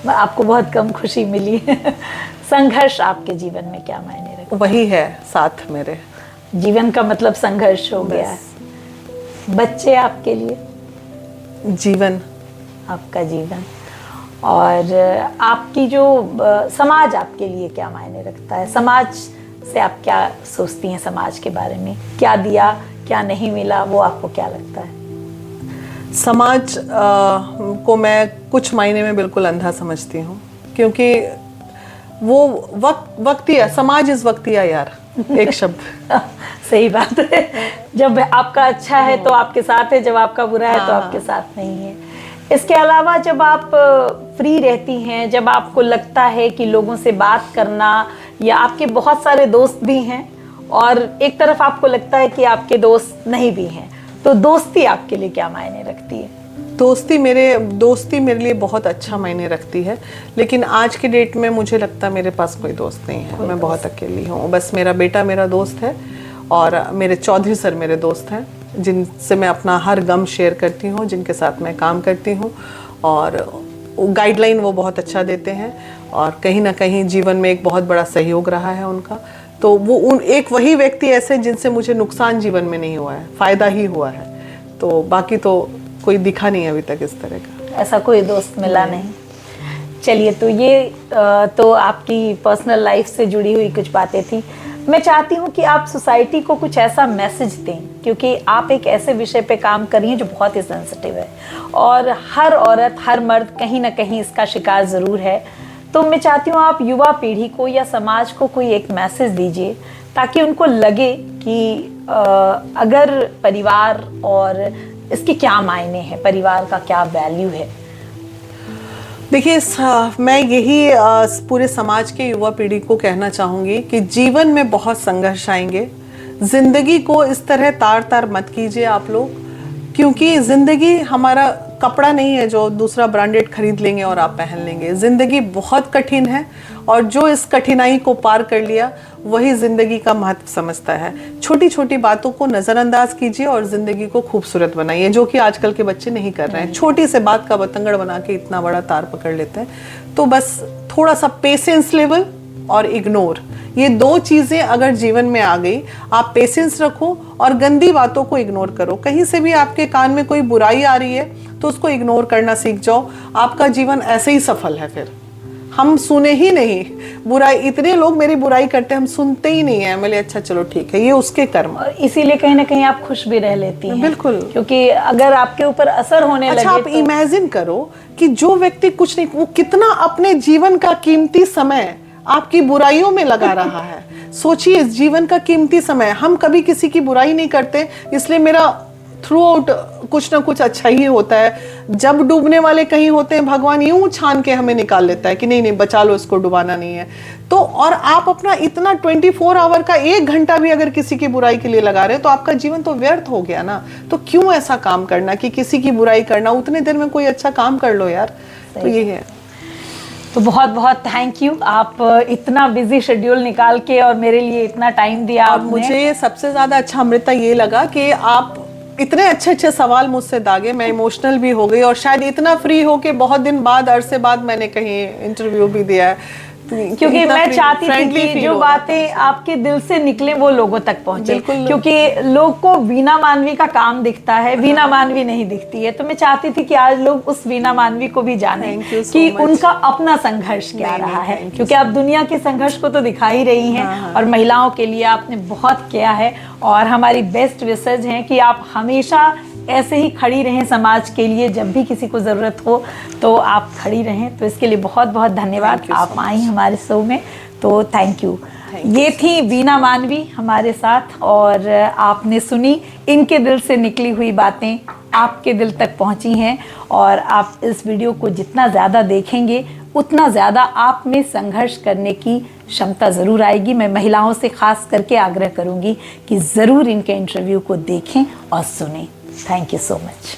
आपको बहुत कम खुशी मिली है। संघर्ष आपके जीवन में क्या मायने रखता है? वही है साथ मेरे। जीवन का मतलब संघर्ष हो गया है। बच्चे आपके लिए? जीवन। आपका जीवन। और आपकी जो समाज आपके लिए क्या मायने रखता है? समाज से आप क्या सोचती हैं? समाज के बारे में क्या दिया, क्या नहीं मिला, वो आपको क्या लगता है? समाज को मैं कुछ मायने में बिल्कुल अंधा समझती हूँ, क्योंकि वो वक्तिया, समाज इस वक्तिया यार, एक शब्द। सही बात है। जब आपका अच्छा है तो आपके साथ है, जब आपका बुरा है तो आपके साथ नहीं है। इसके अलावा जब आप फ्री रहती हैं, जब आपको लगता है कि लोगों से बात करना, या आपके बहुत सारे दोस्त भी हैं और एक तरफ आपको लगता है कि आपके दोस्त नहीं भी हैं, तो दोस्ती आपके लिए क्या मायने रखती है? दोस्ती मेरे लिए बहुत अच्छा मायने रखती है, लेकिन आज के डेट में मुझे लगता है मेरे पास कोई दोस्त नहीं है। मैं बहुत अकेली हूँ। बस मेरा बेटा मेरा दोस्त है और मेरे चौधरी सर मेरे दोस्त हैं, जिनसे मैं अपना हर गम शेयर करती हूँ, जिनके साथ मैं काम करती हूँ, और गाइडलाइन वो बहुत अच्छा देते हैं, और कहीं ना कहीं जीवन में एक बहुत बड़ा सहयोग रहा है उनका। तो वो एक वही व्यक्ति ऐसे जिनसे मुझे नुकसान जीवन में नहीं हुआ है, फ़ायदा ही हुआ है। तो बाकी तो कोई दिखा नहीं अभी तक इस तरह का। ऐसा कोई दोस्त मिला नहीं। चलिए, तो ये तो आपकी पर्सनल लाइफ से जुड़ी हुई कुछ बातें थी। मैं चाहती हूँ कि आप सोसाइटी को कुछ ऐसा मैसेज दें, क्योंकि आप एक ऐसे विषय पे काम कर रही हैं जो बहुत ही सेंसिटिव है और हर औरत, हर मर्द कहीं ना कहीं इसका शिकार ज़रूर है। तो मैं चाहती हूँ आप युवा पीढ़ी को या समाज को कोई एक मैसेज दीजिए, ताकि उनको लगे कि अगर परिवार और इसके क्या मायने हैं, परिवार का क्या वैल्यू है। देखिए, मैं यही पूरे समाज के युवा पीढ़ी को कहना चाहूँगी कि जीवन में बहुत संघर्ष आएंगे। ज़िंदगी को इस तरह तार तार मत कीजिए आप लोग, क्योंकि ज़िंदगी हमारा कपड़ा नहीं है जो दूसरा ब्रांडेड खरीद लेंगे और आप पहन लेंगे। ज़िंदगी बहुत कठिन है, और जो इस कठिनाई को पार कर लिया वही ज़िंदगी का महत्व समझता है। छोटी छोटी बातों को नज़रअंदाज कीजिए और ज़िंदगी को खूबसूरत बनाइए, जो कि आजकल के बच्चे नहीं कर रहे हैं। छोटी से बात का बतंगड़ बना के इतना बड़ा तार पकड़ लेते हैं। तो बस थोड़ा सा पेशेंस लेवल और इग्नोर, ये दो चीज़ें अगर जीवन में आ गई, आप पेशेंस रखो और गंदी बातों को इग्नोर करो। कहीं से भी आपके कान में कोई बुराई आ रही है तो उसको इग्नोर करना सीख जाओ। आपका जीवन ऐसे ही सफल है। फिर हम सुने ही नहीं बुराई, इतने लोग मेरी बुराई करते हैं, हम सुनते ही नहीं है। मैंने अच्छा चलो ठीक है, ये उसके कर्म। और इसीलिए कहीं ना कहीं आप खुश भी रह लेती हैं। बिल्कुल, क्योंकि अगर आपके ऊपर असर होने लगे आप इमेजिन करो कि जो व्यक्ति कुछ नहीं, वो कितना अपने जीवन का कीमती समय आपकी बुराइयों में लगा रहा है। सोचिए, इस जीवन का कीमती समय, हम कभी किसी की बुराई नहीं करते, इसलिए मेरा थ्रू आउट कुछ ना कुछ अच्छा ही होता है। जब डूबने वाले कहीं होते हैं, भगवान यूं छान के हमें निकाल लेता है कि नहीं नहीं बचा लो, इसको डुबाना नहीं है। तो और आप अपना इतना 24 आवर का 1 घंटा भी अगर किसी की बुराई के लिए लगा रहे हो तो आपका जीवन तो व्यर्थ हो गया ना। तो क्यों ऐसा काम करना कि किसी की बुराई करना, उतने देर में कोई अच्छा काम कर लो यार। तो ये है। तो बहुत बहुत थैंक यू, आप इतना बिजी शेड्यूल निकाल के और मेरे लिए इतना टाइम दिया। और मुझे सबसे ज्यादा अच्छा अमृता ये लगा कि आप इतने अच्छे अच्छे सवाल मुझसे दागे, मैं इमोशनल भी हो गई, और शायद इतना फ्री हो के बहुत दिन बाद, अरसे बाद मैंने कहीं इंटरव्यू भी दिया है, क्योंकि मैं चाहती थी कि जो बातें आपके दिल से निकले वो लोगों तक पहुंचे। क्योंकि लोग को वीना मानवी का काम दिखता है, वीना मानवी नहीं दिखती है। तो मैं चाहती थी कि आज लोग उस वीना मानवी को भी जाने कि उनका अपना संघर्ष क्या रहा है। क्योंकि आप दुनिया के संघर्ष को तो दिखा ही रही हैं, और महिलाओं के लिए आपने बहुत किया है, और हमारी बेस्ट विशेज हैं कि आप हमेशा ऐसे ही खड़ी रहें समाज के लिए। जब भी किसी को ज़रूरत हो तो आप खड़ी रहें। तो इसके लिए बहुत बहुत धन्यवाद। आप आई हमारे शो में, तो थैंक यू। ये थी वीना मानवी हमारे साथ, और आपने सुनी इनके दिल से निकली हुई बातें, आपके दिल तक पहुंची हैं। और आप इस वीडियो को जितना ज़्यादा देखेंगे उतना ज़्यादा आप में संघर्ष करने की क्षमता ज़रूर आएगी। मैं महिलाओं से ख़ास करके आग्रह करूंगी कि ज़रूर इनके इंटरव्यू को देखें और सुनें। Thank you so much.